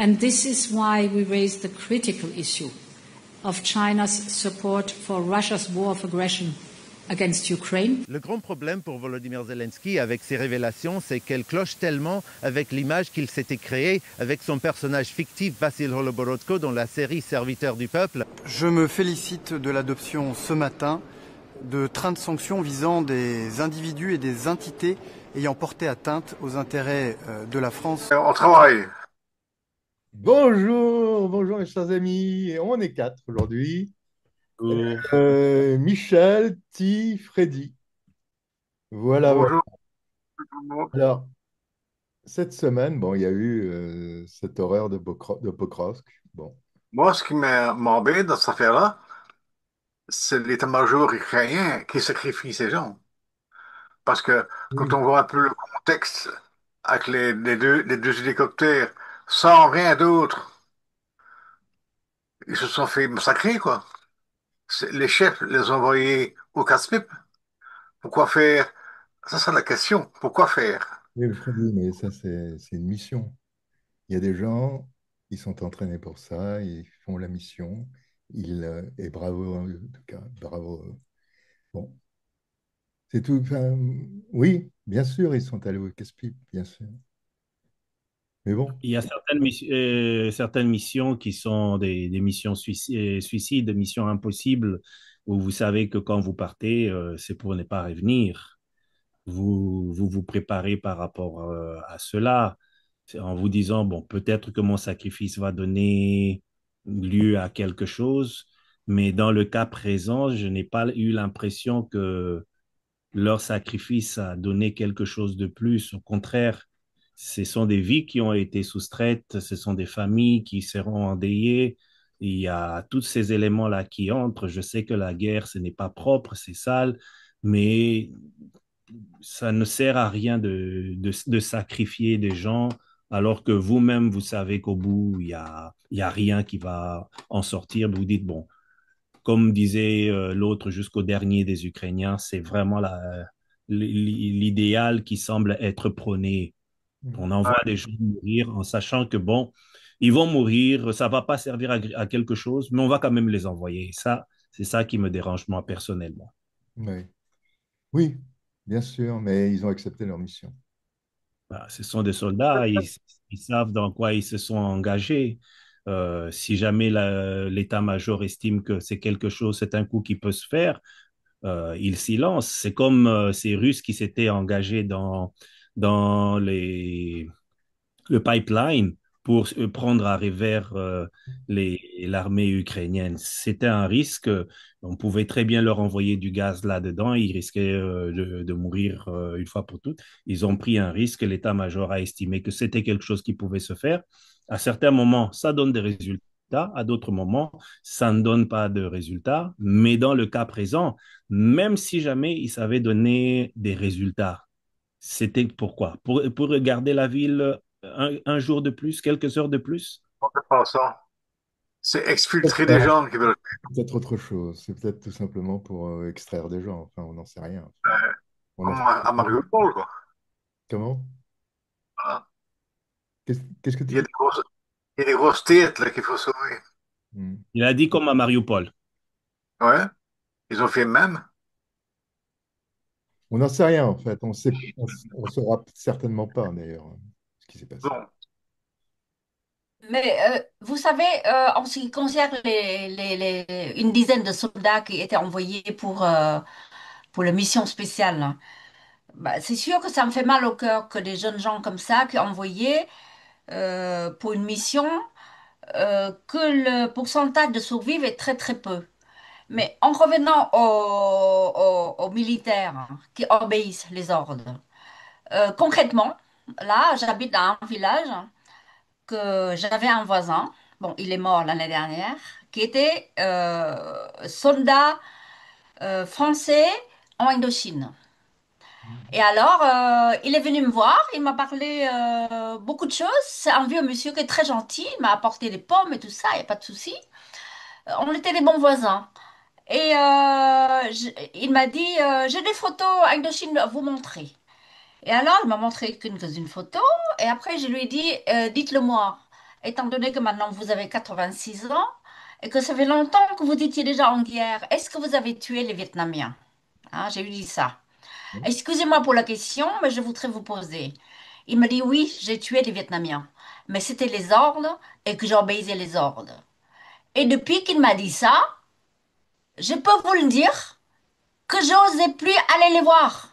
And this is why we raised the critical issue of China's support for Russia's war of aggression against Ukraine. Le grand problème pour Volodymyr Zelensky avec ces révélations, c'est qu'elle cloche tellement avec l'image qu'il s'était créée avec son personnage fictif Vassil Holoborodko dans la série Serviteur du peuple. Je me félicite de l'adoption ce matin de trains de sanctions visant des individus et des entités ayant porté atteinte aux intérêts de la France. On travaille. Bonjour, bonjour mes chers amis. Et on est quatre aujourd'hui. Michel, Ti, Freddy. Voilà, voilà. Bonjour. Alors, cette semaine, bon, il y a eu cette horreur de Pokrovsk. Bon. Moi, ce qui m'embête dans cette affaire-là, c'est l'état-major ukrainien qui sacrifie ces gens. Parce que quand Oui, on voit un peu le contexte avec les deux hélicoptères, sans rien d'autre, ils se sont fait massacrer, quoi. Les chefs les ont envoyés au casse-pipe. Pourquoi faire? Ça, c'est la question. Pourquoi faire? oui, Freddy, mais ça, c'est une mission. Il y a des gens, ils sont entraînés pour ça, ils font la mission. Et bravo, en tout cas, bravo. Bon, c'est tout. Enfin, oui, bien sûr, ils sont allés au Casse-Pipe, bien sûr. Mais bon. Il y a certaines missions qui sont des missions suicides, des missions impossibles, où vous savez que quand vous partez, c'est pour ne pas revenir. Vous préparez par rapport à cela, c'est en vous disant, bon, peut-être que mon sacrifice va donner lieu à quelque chose, mais dans le cas présent, je n'ai pas eu l'impression que leur sacrifice a donné quelque chose de plus. Au contraire, ce sont des vies qui ont été soustraites, ce sont des familles qui seront endeuillées. Il y a tous ces éléments-là qui entrent. Je sais que la guerre, ce n'est pas propre, c'est sale, mais ça ne sert à rien de sacrifier des gens alors que vous-même, vous savez qu'au bout, il y a rien qui va en sortir. Vous dites, bon, comme disait l'autre jusqu'au dernier des Ukrainiens, c'est vraiment l'idéal qui semble être prôné. On envoie des gens mourir en sachant que, bon, ils vont mourir, ça va pas servir à quelque chose, mais on va quand même les envoyer. Ça, c'est ça qui me dérange, moi, personnellement. Oui. Oui, bien sûr, mais ils ont accepté leur mission. Bah, ce sont des soldats, ils savent dans quoi ils se sont engagés. Si jamais l'état-major estime que c'est quelque chose, c'est un coup qui peut se faire, il s'y lance. C'est comme ces Russes qui s'étaient engagés dans le pipeline pour prendre à revers l'armée ukrainienne. C'était un risque. On pouvait très bien leur envoyer du gaz là-dedans. Ils risquaient de mourir une fois pour toutes. Ils ont pris un risque. L'état-major a estimé que c'était quelque chose qui pouvait se faire. À certains moments, ça donne des résultats. À d'autres moments, ça ne donne pas de résultats. Mais dans le cas présent, même si jamais ils savaient donner des résultats, c'était pourquoi? Pour garder la ville un jour de plus, quelques heures de plus? On fait pas ça. C'est Peut-être exfiltrer des pas. gens qui veulent. Peut-être autre chose. C'est peut-être tout simplement pour extraire des gens. Enfin, on n'en sait rien. On a... Comme à Mariupol, quoi. Comment? Voilà. Qu'est-ce que tu Il y a dis? des grosses, il y a des grosses têtes là qu'il faut sauver. Hmm. Il a dit comme à Mariupol. Ouais, ils ont fait le même. On n'en sait rien, en fait. On saura certainement pas, d'ailleurs, ce qui s'est passé. Bon, Mais vous savez, en ce qui concerne une dizaine de soldats qui étaient envoyés pour la mission spéciale, hein, bah, c'est sûr que ça me fait mal au cœur que des jeunes gens comme ça, qui sont envoyés pour une mission, que le pourcentage de survie est très très peu. Mais en revenant aux militaires, hein, qui obéissent les ordres, concrètement, là, j'habite dans un village que j'avais un voisin, bon, il est mort l'année dernière, qui était soldat français en Indochine. Et alors, il est venu me voir, il m'a parlé beaucoup de choses. C'est un vieux monsieur qui est très gentil, il m'a apporté des pommes et tout ça, il n'y a pas de souci. On était des bons voisins. Et il m'a dit, j'ai des photos Indochine à vous montrer. Et alors, il m'a montré qu'une photo, et après, je lui ai dit, dites-le moi. étant donné que maintenant vous avez 86 ans et que ça fait longtemps que vous étiez déjà en guerre, est-ce que vous avez tué les Vietnamiens? Hein, j'ai lui dit ça. Excusez-moi pour la question, mais je voudrais vous poser. Il me dit oui, j'ai tué les Vietnamiens, mais c'était les ordres et que j'obéissais les ordres. Et depuis qu'il m'a dit ça, je peux vous le dire que j'osais plus aller les voir.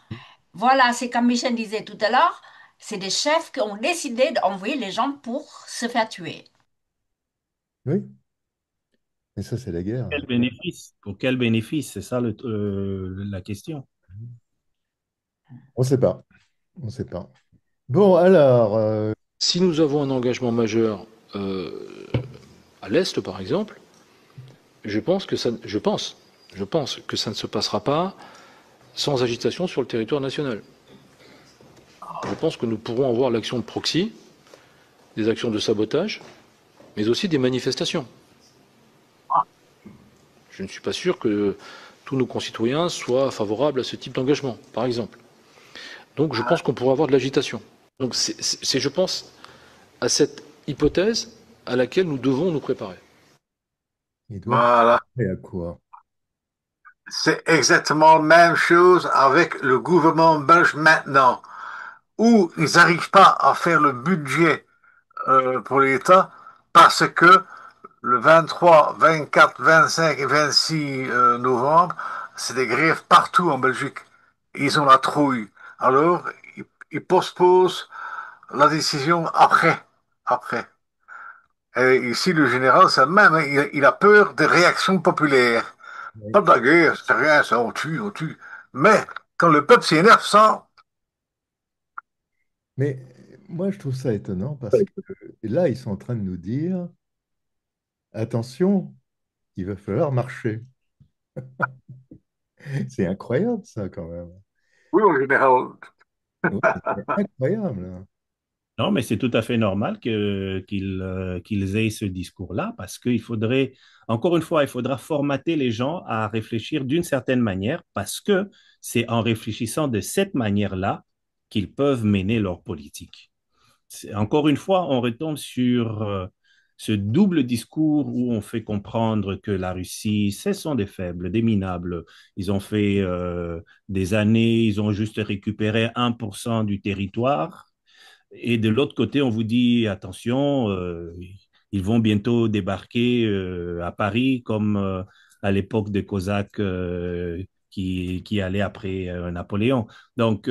Voilà, c'est comme Michel disait tout à l'heure, c'est des chefs qui ont décidé d'envoyer les gens pour se faire tuer. Oui, mais ça, c'est la guerre. Quel bénéfice? Pour quel bénéfice? C'est ça la question. On ne sait pas. On ne sait pas. Bon, alors, Si nous avons un engagement majeur euh, à l'Est, par exemple, je pense que ça ne se passera pas sans agitation sur le territoire national. Je pense que nous pourrons avoir l'action de proxy, des actions de sabotage, mais aussi des manifestations. Je ne suis pas sûr que tous nos concitoyens soient favorables à ce type d'engagement, par exemple. Donc je pense qu'on pourra avoir de l'agitation. Donc c'est, je pense, à cette hypothèse à laquelle nous devons nous préparer. ils doivent Voilà. préparer à quoi? C'est exactement la même chose avec le gouvernement belge maintenant, où ils n'arrivent pas à faire le budget pour l'État parce que le 23, 24, 25 et 26 novembre, c'est des grèves partout en Belgique. Ils ont la trouille. Alors, ils postposent la décision après. Après. Et ici, le général, c'est le même, hein, il a peur des réactions populaires. Oui. Pas de la guerre, c'est rien, ça, on tue, on tue. Mais quand le peuple s'énerve, ça, Mais moi, je trouve ça étonnant parce que là, ils sont en train de nous dire, attention, il va falloir marcher. C'est incroyable, ça, quand même. oui, le général. Oui, c'est incroyable, hein. Non, mais c'est tout à fait normal qu'ils aient ce discours-là parce qu'il faudrait, encore une fois, il faudra formater les gens à réfléchir d'une certaine manière parce que c'est en réfléchissant de cette manière-là qu'ils peuvent mener leur politique. Encore une fois, on retombe sur ce double discours où on fait comprendre que la Russie, ce sont des faibles, des minables. Ils ont fait des années, ils ont juste récupéré 1% du territoire. Et de l'autre côté, on vous dit, attention, ils vont bientôt débarquer à Paris comme à l'époque des Cosaques qui allaient après Napoléon. Donc,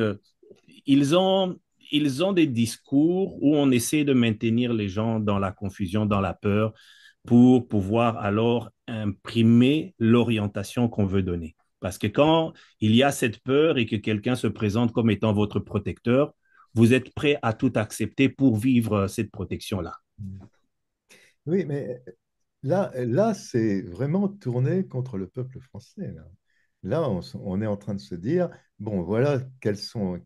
ils ont, ils ont des discours où on essaie de maintenir les gens dans la confusion, dans la peur, pour pouvoir alors imprimer l'orientation qu'on veut donner. Parce que quand il y a cette peur et que quelqu'un se présente comme étant votre protecteur, vous êtes prêt à tout accepter pour vivre cette protection-là. Oui, mais là, c'est vraiment tourné contre le peuple français. Là, on est en train de se dire, bon, voilà quelles sont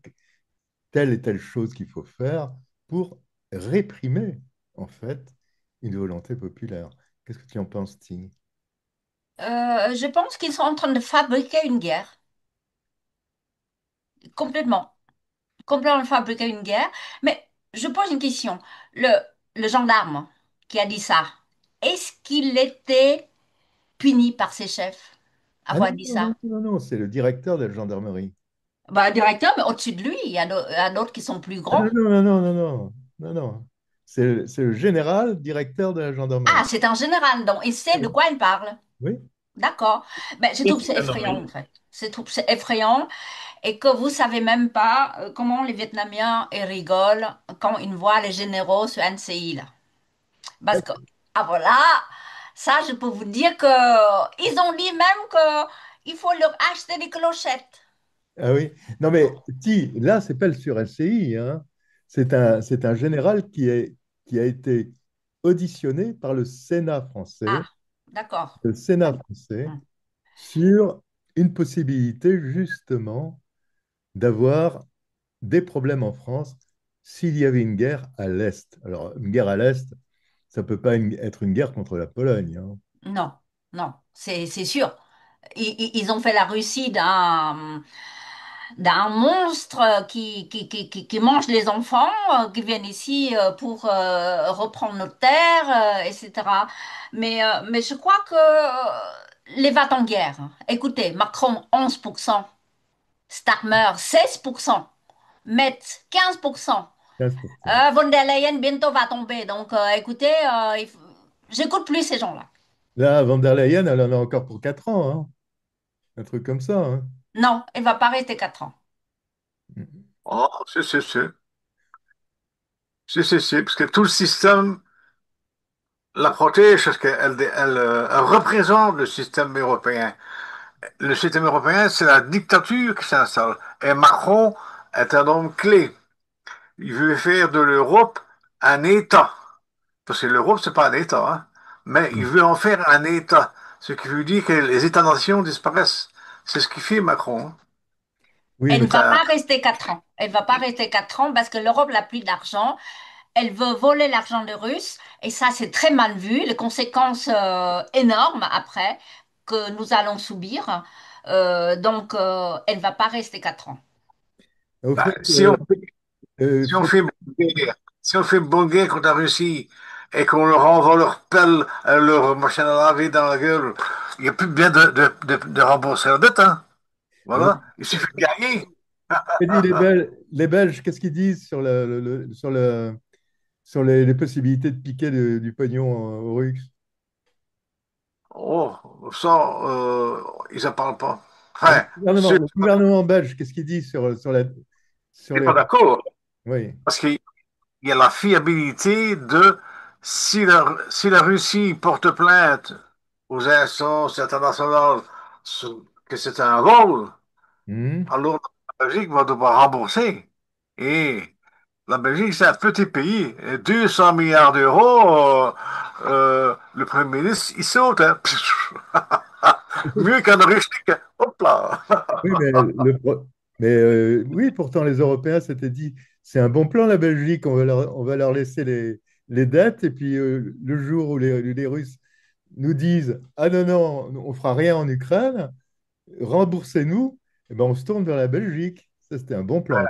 telle et telle chose qu'il faut faire pour réprimer, en fait, une volonté populaire. Qu'est-ce que tu en penses, Ting? Je pense qu'ils sont en train de fabriquer une guerre, complètement. Complètement fabriquer une guerre. Mais je pose une question. Le, le gendarme qui a dit ça, est-ce qu'il était puni par ses chefs Ah non, avoir dit non, non, ça? non, non, c'est le directeur de la gendarmerie. Bah, directeur, mais au-dessus de lui, il y a d'autres qui sont plus Ah non, grands. non, non, non, non, non, non, non. C'est le général directeur de la Ah, gendarmerie. c'est un général, donc il sait de quoi il parle. Oui, D'accord. Mais je trouve que c'est effrayant, en fait. C'est effrayant et que vous savez même pas comment les Vietnamiens ils rigolent quand ils voient les généraux sur NCI, là. Parce que, ah voilà, ça, je peux vous dire que ils ont dit même que il faut leur acheter des clochettes. ah oui. Non, mais si, là, c'est pas le sur LCI, hein. C'est un général qui a été auditionné par le Sénat français, Ah, d'accord. le Sénat français, Hum. sur une possibilité justement d'avoir des problèmes en France s'il y avait une guerre à l'Est. Alors, une guerre à l'Est, ça peut pas être une guerre contre la Pologne, hein. Non, non, c'est sûr. Ils ont fait la Russie d'un. d'un monstre qui mange les enfants, qui viennent ici pour reprendre nos terres, etc. Mais je crois que les va-t-en-guerre, écoutez, Macron 11%, Starmer 16%, Metz 15%, 15%. von der Leyen bientôt va tomber. Donc écoutez, j'écoute plus ces gens-là. Là, Van der Leyen, elle en a encore pour 4 ans, hein. Un truc comme ça, hein. Non, elle va pas rester 4 ans. Oh, si, parce que tout le système la protège parce elle représente le système européen. Le système européen, c'est la dictature qui s'installe. Et Macron est un homme clé. Il veut faire de l'Europe un État. Parce que l'Europe, c'est pas un État, hein. Mais il veut en faire un État. Ce qui veut dire que les États-nations disparaissent. C'est ce qu'il fait Macron, hein. Oui, Elle mais ne va pas rester 4 ans. Elle va pas rester 4 ans parce que l'Europe n'a plus d'argent. Elle veut voler l'argent des Russes et ça, c'est très mal vu. Les conséquences énormes après que nous allons subir. Elle va pas rester 4 ans. au Bah, fait, faut- si on fait bonne guerre contre la Russie et qu'on leur envoie leur pelle, leur machine à laver dans la gueule, il n'y a plus bien de rembourser la dette, hein. ouais, Voilà. Il suffit de gagner. j'ai dit les Belges, qu'est-ce qu'ils disent sur sur les possibilités de piquer du pognon aux Russes? Oh, ça, ils n'en parlent pas. Enfin, je ne Le gouvernement belge, qu'est-ce qu'il dit sur suis les... pas d'accord. Oui. Parce qu'il y a la fiabilité si la Russie porte plainte aux instances internationales que c'est un vol, Hmm. alors la Belgique va devoir rembourser. Et la Belgique, c'est un petit pays. Et 200 milliards d'euros, le Premier ministre, il saute, hein. Mieux qu'en Belgique. Hop là. Oui, oui, pourtant les Européens s'étaient dit, c'est un bon plan la Belgique, on va leur laisser les dettes, et puis le jour où les Russes nous disent, ah non, non, on fera rien en Ukraine, remboursez-nous, et ben on se tourne vers la Belgique. Ça, c'était un bon plan.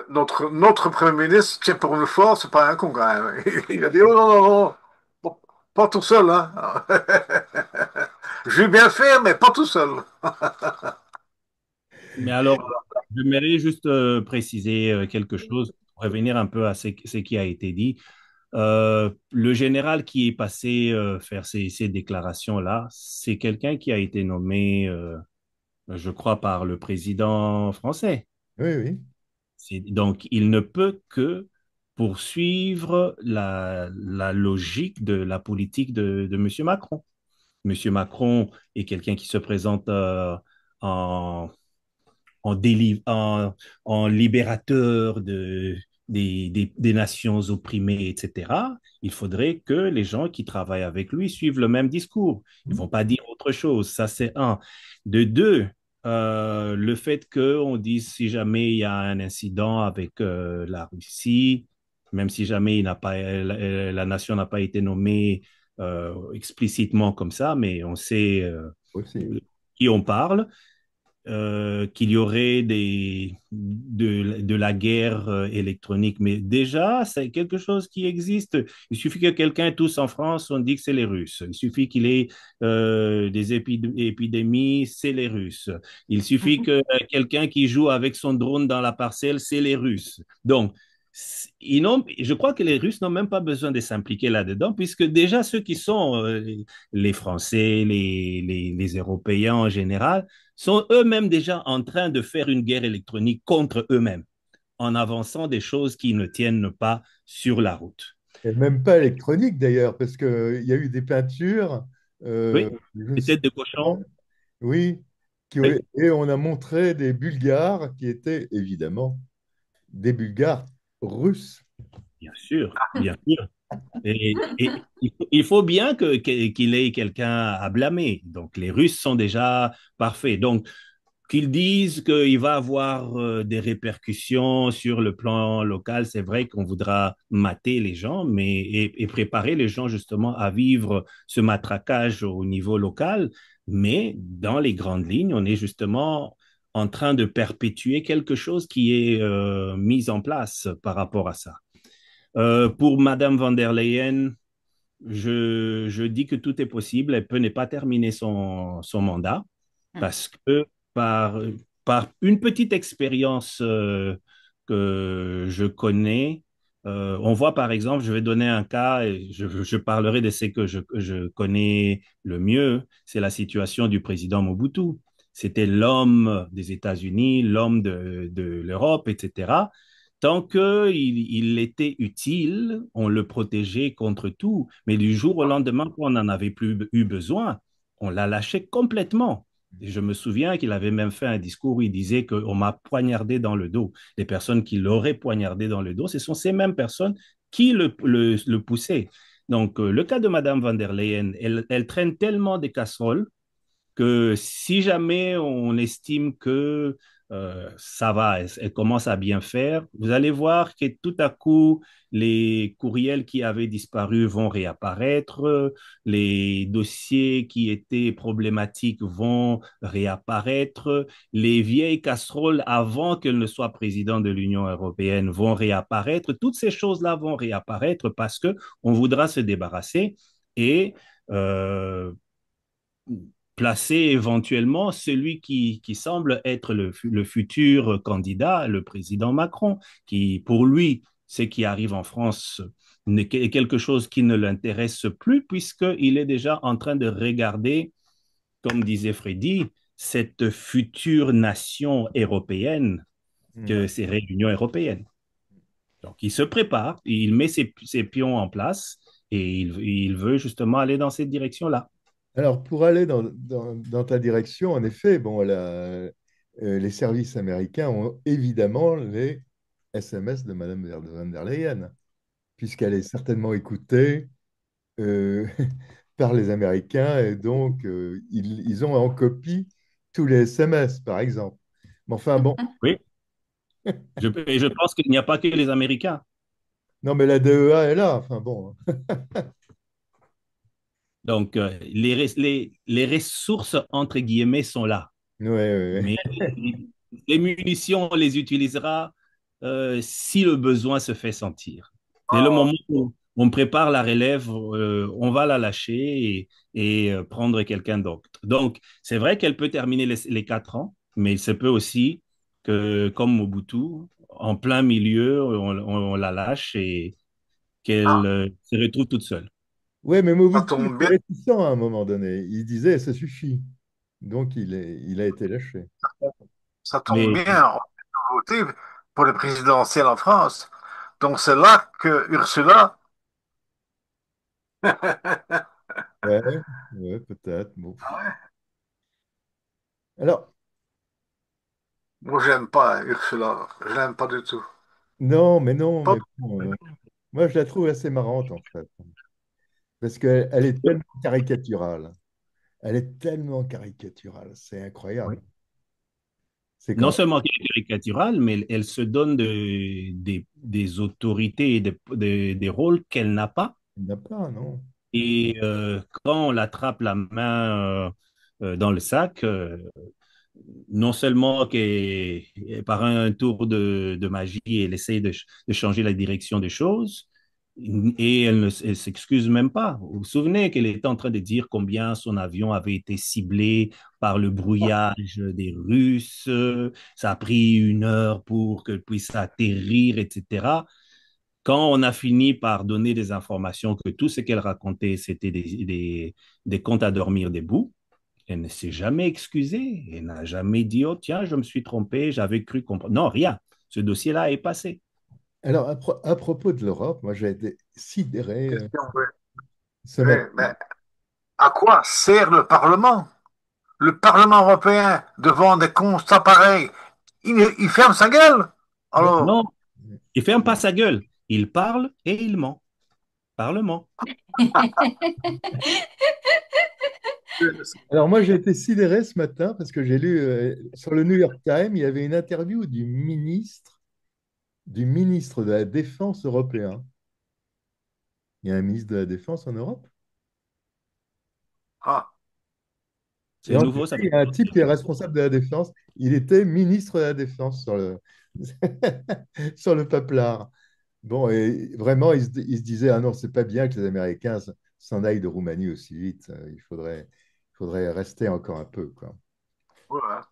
Notre Premier ministre, tiens, pour une fois, c'est pas un con quand même. Il a dit, oh non, non, non, pas pas tout seul, hein. Je vais bien faire, mais pas tout seul. Mais alors, j'aimerais juste préciser quelque chose pour revenir un peu à ce qui a été dit. Le général qui est passé faire ces déclarations-là, c'est quelqu'un qui a été nommé, je crois, par le président français. Oui, oui. Donc, il ne peut que poursuivre la logique de la politique de M. Macron. M. Macron est quelqu'un qui se présente en, en libérateur des nations opprimées, etc. Il faudrait que les gens qui travaillent avec lui suivent le même discours. Ils ne vont pas dire autre chose. Ça, c'est un. De deux, le fait qu'on dise si jamais il y a un incident avec la Russie, même si jamais la nation n'a pas été nommée explicitement comme ça, mais on sait Aussi. qui on parle, qu'il y aurait de la guerre électronique. Mais déjà, c'est quelque chose qui existe. Il suffit que quelqu'un tousse en France, on dit que c'est les Russes. Il suffit qu'il ait des épidémies, c'est les Russes. Il suffit que quelqu'un qui joue avec son drone dans la parcelle, c'est les Russes. Donc, je crois que les Russes n'ont même pas besoin de s'impliquer là-dedans, puisque déjà ceux qui sont les Français, les Européens en général, sont eux-mêmes déjà en train de faire une guerre électronique contre eux-mêmes, en avançant des choses qui ne tiennent pas sur la route. Et même pas électronique d'ailleurs, parce qu'il y a eu des peintures, Oui, je ne des sais têtes de pas, cochon. oui, Oui, et on a montré des Bulgares qui étaient évidemment des Bulgares russes. bien sûr, bien sûr. Et il faut bien qu'il ait quelqu'un à blâmer. Donc, les Russes sont déjà parfaits. Donc, qu'ils disent qu'il va avoir des répercussions sur le plan local, c'est vrai qu'on voudra mater les gens, mais et préparer les gens justement à vivre ce matraquage au niveau local. Mais dans les grandes lignes, on est justement en train de perpétuer quelque chose qui est mis en place par rapport à ça. Pour Madame van der Leyen, je dis que tout est possible. Elle peut ne pas terminer son mandat parce que par, par une petite expérience que je connais, on voit par exemple, je vais donner un cas, et je parlerai de ce que je connais le mieux, c'est la situation du président Mobutu. C'était l'homme des États-Unis, l'homme de l'Europe, etc. Tant qu'il était utile, on le protégeait contre tout. Mais du jour au lendemain, quand on n'en avait plus eu besoin, on l'a lâché complètement. Et je me souviens qu'il avait même fait un discours où il disait qu'on m'a poignardé dans le dos. Les personnes qui l'auraient poignardé dans le dos, ce sont ces mêmes personnes qui le poussaient. Donc, le cas de Madame van der Leyen, elle traîne tellement des casseroles que si jamais on estime que ça va, elle commence à bien faire, vous allez voir que tout à coup, les courriels qui avaient disparu vont réapparaître, les dossiers qui étaient problématiques vont réapparaître, les vieilles casseroles avant qu'elle ne soit présidente de l'Union européenne vont réapparaître, toutes ces choses-là vont réapparaître parce que on voudra se débarrasser et euh, placer éventuellement celui qui semble être le futur candidat, le président Macron, qui, pour lui, ce qui arrive en France est quelque chose qui ne l'intéresse plus, puisqu'il est déjà en train de regarder, comme disait Freddy, cette future nation européenne que serait l'Union européenne. Donc, il se prépare, il met ses pions en place et il veut justement aller dans cette direction-là. Alors, pour aller dans ta direction, en effet, bon, les services américains ont évidemment les SMS de Madame van der Leyen, puisqu'elle est certainement écoutée euh, par les Américains, et donc ils ont en copie tous les SMS, par exemple. Mais enfin, bon, Oui, et je pense qu'il n'y a pas que les Américains. non, mais la DEA est là, enfin bon. Donc, les ressources, entre guillemets, sont là. Ouais, ouais, Mais ouais. les munitions, on les utilisera si le besoin se fait sentir. Dès le moment où on prépare la relève, on va la lâcher et prendre quelqu'un d'autre. Donc, c'est vrai qu'elle peut terminer les 4 ans, mais il se peut aussi que, comme Mobutu, en plein milieu, on la lâche et qu'elle Ah, se retrouve toute seule. Ouais, mais ça Mobutu tombe était bien, réticent à un moment donné. Il disait, ça suffit. Donc, il a été lâché. ça tombe Mais bien. On a voté pour le présidentiel en France. Donc c'est là que Ursula, Ouais, ouais, peut-être. Bon. Alors, moi j'aime pas Ursula, je l'aime pas du tout. non, Pas- mais bon, moi, je la trouve assez marrante, en fait. Parce qu'elle est tellement caricaturale. Elle est tellement caricaturale. C'est oui. incroyable. C'est Non quand seulement qu'elle est caricaturale, mais elle se donne des autorités et des rôles qu'elle n'a pas. il n'y en a pas, non? Et quand on l'attrape la main dans le sac, non seulement par un tour de magie, elle essaye de changer la direction des choses, et elle s'excuse même pas. Vous vous souvenez qu'elle était en train de dire combien son avion avait été ciblé par le brouillage des Russes, ça a pris 1 heure pour qu'elle puisse atterrir, etc. Quand on a fini par donner des informations que tout ce qu'elle racontait, c'était des contes à dormir debout, elle ne s'est jamais excusée. Elle n'a jamais dit, oh tiens, je me suis trompé, j'avais cru comprendre. Non, rien. Ce dossier-là est passé. Alors, à propos de l'Europe, moi, j'ai été sidéré Question, oui. ce Oui, matin. mais à quoi sert le Parlement? Le Parlement européen devant des constats pareils, il ferme sa gueule. Non. Alors, Non, il ferme pas sa gueule. Il parle et il ment. Parlement. Alors, moi, j'ai été sidéré ce matin parce que j'ai lu sur le New York Times, il y avait une interview du ministre de la Défense européen. Il y a un ministre de la Défense en Europe? ah, Et C'est en nouveau, Turquie, ça il fait y a un type qui est responsable de la défense. Il était ministre de la Défense sur le, sur le paplard. Bon, et vraiment, il se disait, ah non, c'est pas bien que les Américains s'en aillent de Roumanie aussi vite. Il faudrait rester encore un peu, quoi. Voilà.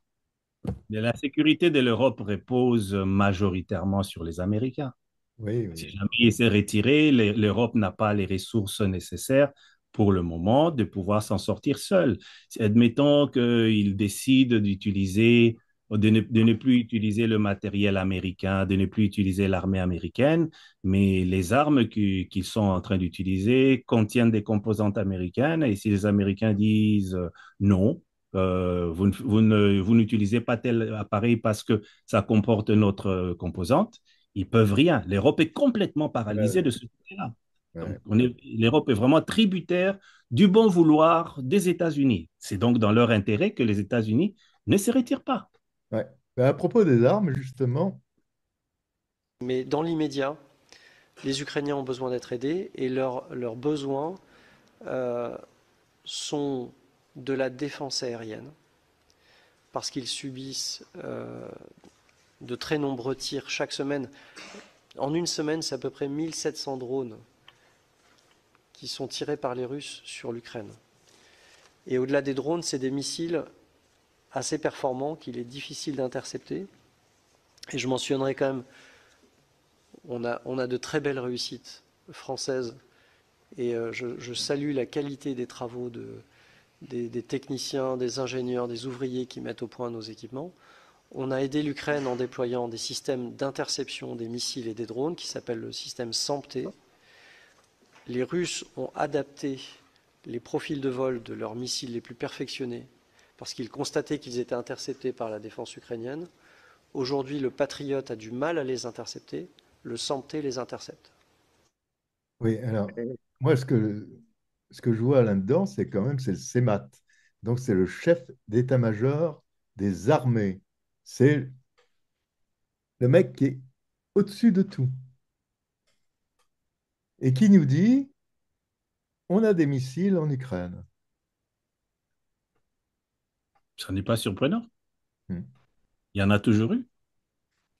Mais la sécurité de l'Europe repose majoritairement sur les Américains. Oui, Si oui. jamais il s'est retiré, l'Europe n'a pas les ressources nécessaires pour le moment de pouvoir s'en sortir seule. Admettons qu'il décide d'utiliser, de ne plus utiliser le matériel américain, de ne plus utiliser l'armée américaine, mais les armes qu'ils sont en train d'utiliser contiennent des composantes américaines. Et si les Américains disent non, vous n'utilisez pas tel appareil parce que ça comporte notre composante, ils peuvent rien. L'Europe est complètement paralysée Ouais, de ce côté-là. Donc, ouais, l'Europe est vraiment tributaire du bon vouloir des États-Unis. C'est donc dans leur intérêt que les États-Unis ne se retirent pas. ouais. Ben, à propos des armes, justement, Mais dans l'immédiat, les Ukrainiens ont besoin d'être aidés et leurs besoins euh, sont de la défense aérienne parce qu'ils subissent de très nombreux tirs chaque semaine. En une semaine, c'est à peu près 1700 drones qui sont tirés par les Russes sur l'Ukraine. Et au-delà des drones, c'est des missiles assez performants qu'il est difficile d'intercepter. Et je mentionnerai quand même, on a de très belles réussites françaises. Et je salue la qualité des travaux des techniciens, des ingénieurs, des ouvriers qui mettent au point nos équipements. On a aidé l'Ukraine en déployant des systèmes d'interception des missiles et des drones qui s'appellent le système SAMP-T. Les Russes ont adapté les profils de vol de leurs missiles les plus perfectionnés parce qu'ils constataient qu'ils étaient interceptés par la défense ukrainienne. Aujourd'hui, le Patriot a du mal à les intercepter, le SAMP-T les intercepte. oui, alors, moi, ce que je vois là-dedans, c'est quand même, c'est le CEMAT. Donc, c'est le chef d'état-major des armées. C'est le mec qui est au-dessus de tout et qui nous dit, on a des missiles en Ukraine. Ça n'est pas surprenant. Hmm. Il y en a toujours eu.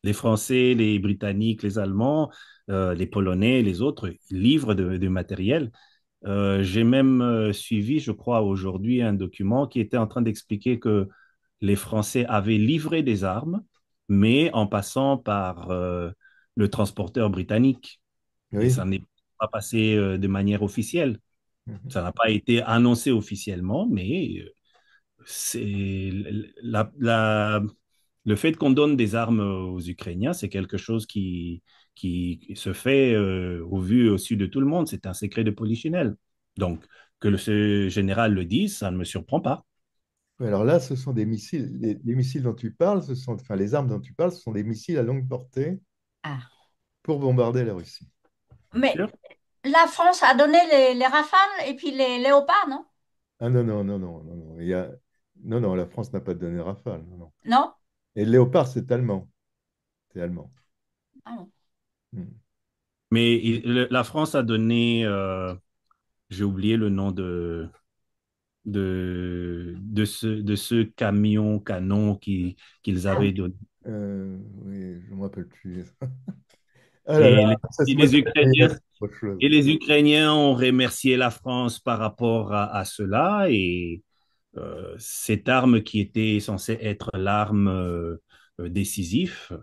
Les Français, les Britanniques, les Allemands, les Polonais, les autres ils livrent du matériel. J'ai même suivi, je crois, aujourd'hui un document qui était en train d'expliquer que les Français avaient livré des armes, mais en passant par le transporteur britannique. Et Oui. ça n'est pas passé de manière officielle. Mhm. Ça n'a pas été annoncé officiellement, mais c'est le fait qu'on donne des armes aux Ukrainiens, c'est quelque chose qui se fait au vu et au su de tout le monde. C'est un secret de polichinelle. Donc, que ce général le dise, ça ne me surprend pas. Oui, alors là, ce sont des missiles. Les missiles dont tu parles, enfin, les armes dont tu parles, ce sont des missiles à longue portée Ah. pour bombarder la Russie. Bien Mais sûr. la France a donné les Rafales et puis les Léopards, non? Ah non, non, non, non, non, non. Non, non, la France n'a pas donné Rafale. Non, non. Non? Et le Léopard, c'est allemand. C'est allemand. Ah non. Hmm. Mais la France a donné, j'ai oublié le nom de ce camion, canon qu'ils Ah avaient oui. donné. Oui, je ne me rappelle plus. Ah là là, Et les, ça, et moi, les c'est Ukrainiens, autre chose. et les Ukrainiens ont remercié la France par rapport à cela. Et cette arme qui était censée être l'arme décisive,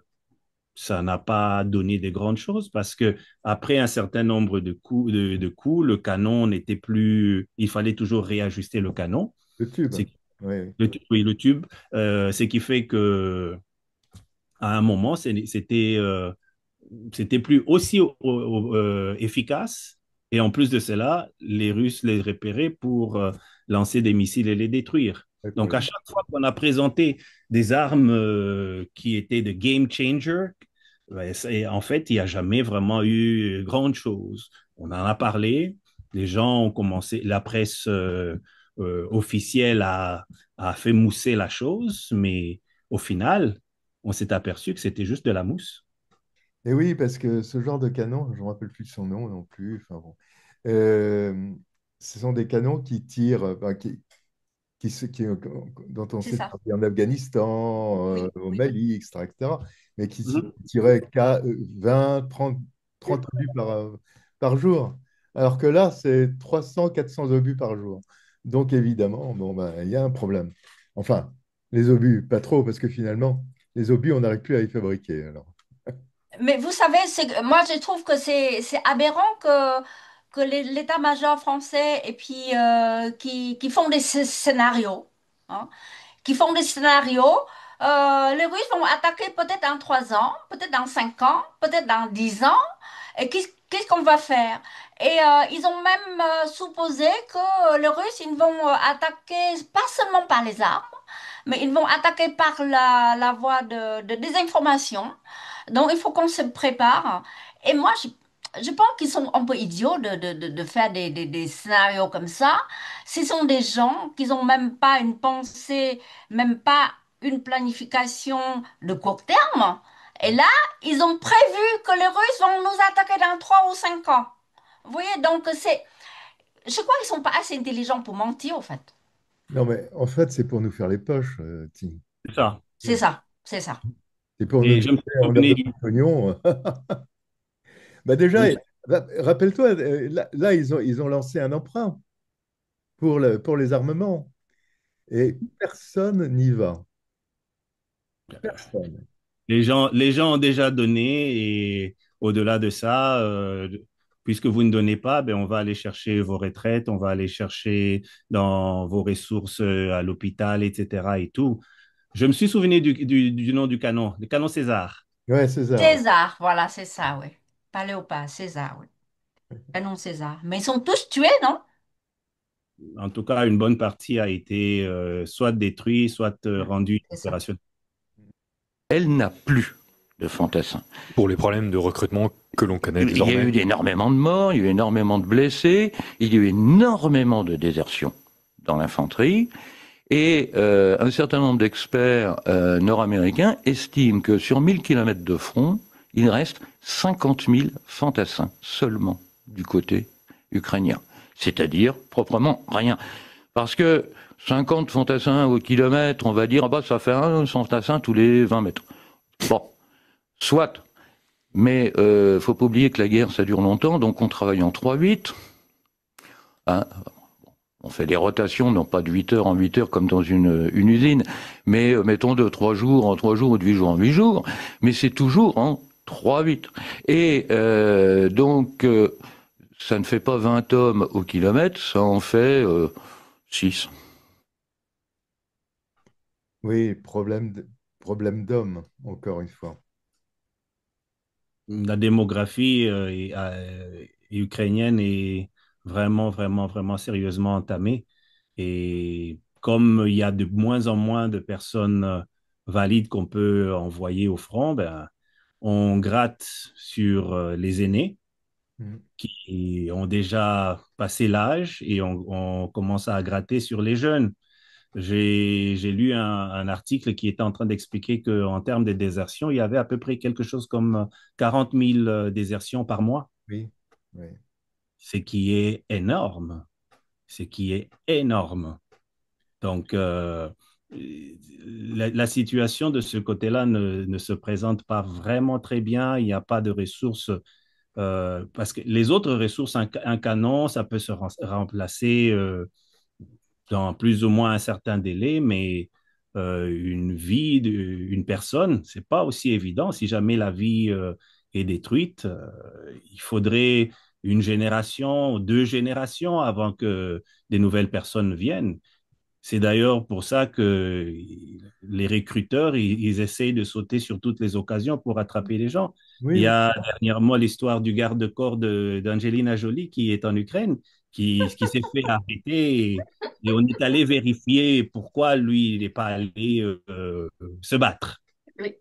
ça n'a pas donné de grandes choses parce que après un certain nombre de coups, le canon n'était plus. Il fallait toujours réajuster le canon. Le tube. C'est, Oui, oui, le tube. Ce qui fait que à un moment, c'était plus aussi efficace. Et en plus de cela, les Russes les repéraient pour lancer des missiles et les détruire. Donc, à d'accord. chaque fois qu'on a présenté des armes qui étaient de game changer, ben, en fait, il n'y a jamais vraiment eu grande chose. On en a parlé, les gens ont commencé, la presse officielle a fait mousser la chose, mais au final, on s'est aperçu que c'était juste de la mousse. Et oui, parce que ce genre de canon, je ne me rappelle plus de son nom non plus. Enfin, bon. Euh, Ce sont des canons qui tirent, enfin, dont on C'est s'est ça. servi en Afghanistan, Oui, au oui, Mali, etc., mais qui Mhm. tiraient 20, 30 obus par jour. Alors que là, c'est 300, 400 obus par jour. Donc évidemment, bon, ben, il y a un problème. Enfin, les obus, pas trop, parce que finalement, les obus, on n'arrive plus à les fabriquer. Alors. mais vous savez, moi je trouve que c'est aberrant que l'état-major français et puis qui font des scénarios, hein, qui font des scénarios. Les Russes vont attaquer peut-être dans 3 ans, peut-être dans 5 ans, peut-être dans 10 ans. Et qu'est-ce qu'on va faire? Et ils ont même supposé que les Russes, ils vont attaquer pas seulement par les armes, mais ils vont attaquer par la voie de désinformation. Donc, il faut qu'on se prépare. Et moi, je pense qu'ils sont un peu idiots de faire des scénarios comme ça. Ce sont des gens qui n'ont même pas une pensée, même pas une planification de court terme. Et là, ils ont prévu que les Russes vont nous attaquer dans 3 ou 5 ans. Vous voyez, donc je crois qu'ils sont pas assez intelligents pour mentir, en fait. Non, mais en fait, c'est pour nous faire les poches, Tim. C'est ça. C'est ça, c'est ça. C'est pour nous Et dire, je me suis on a besoin souvenu, de pognon. Bah déjà, rappelle-toi, là, ils ont lancé un emprunt pour les armements et personne n'y va. Personne. les gens ont déjà donné et au-delà de ça, puisque vous ne donnez pas, ben on va aller chercher vos retraites, on va aller chercher dans vos ressources à l'hôpital, etc. et tout. Je me suis souvenu du nom du canon, le canon César. Ouais, César. César, voilà, c'est ça, oui. Pas Léopard, César, oui. Canon César. Mais ils sont tous tués, non? En tout cas, une bonne partie a été soit détruite, soit rendue C'est ça. opérationnelle. Elle n'a plus de fantassins. Pour les problèmes de recrutement que l'on connaît Il y a eu désormais. énormément de morts, il y a eu énormément de blessés, il y a eu énormément de désertions dans l'infanterie. Et un certain nombre d'experts nord-américains estiment que sur 1000 kilomètres de front, il reste 50 000 fantassins seulement du côté ukrainien. C'est-à-dire proprement rien. Parce que 50 fantassins au kilomètre, on va dire, ah bah, ça fait un fantassin tous les 20 mètres. Bon, soit. Mais faut pas oublier que la guerre, ça dure longtemps, donc on travaille en 3-8. Hein, on fait des rotations, non pas de 8 heures en 8 heures comme dans une usine, mais mettons de 3 jours en 3 jours ou de 8 jours en 8 jours, mais c'est toujours en 3-8. Et donc, ça ne fait pas 20 hommes au kilomètre, ça en fait 6. Oui, problème d'homme, encore une fois. La démographie ukrainienne est vraiment, vraiment, vraiment sérieusement entamée. Et comme il y a de moins en moins de personnes valides qu'on peut envoyer au front, ben, on gratte sur les aînés Mm. qui ont déjà passé l'âge et on commence à gratter sur les jeunes. J'ai lu un article qui était en train d'expliquer qu'en termes de désertion, il y avait à peu près quelque chose comme 40 000 désertions par mois, Oui, oui. ce qui est énorme, ce qui est énorme. Donc, la situation de ce côté-là ne se présente pas vraiment très bien. Il n'y a pas de ressources, parce que les autres ressources, un canon, ça peut se remplacer dans plus ou moins un certain délai, mais une vie d'une personne, c'est pas aussi évident. Si jamais la vie est détruite, il faudrait une génération, 2 générations avant que des nouvelles personnes viennent. C'est d'ailleurs pour ça que les recruteurs, ils essayent de sauter sur toutes les occasions pour attraper les gens. Il Oui, y oui. a dernièrement l'histoire du garde-corps d'Angelina Jolie qui est en Ukraine, qui s'est fait arrêter et on est allé vérifier pourquoi lui, il n'est pas allé se battre. Oui.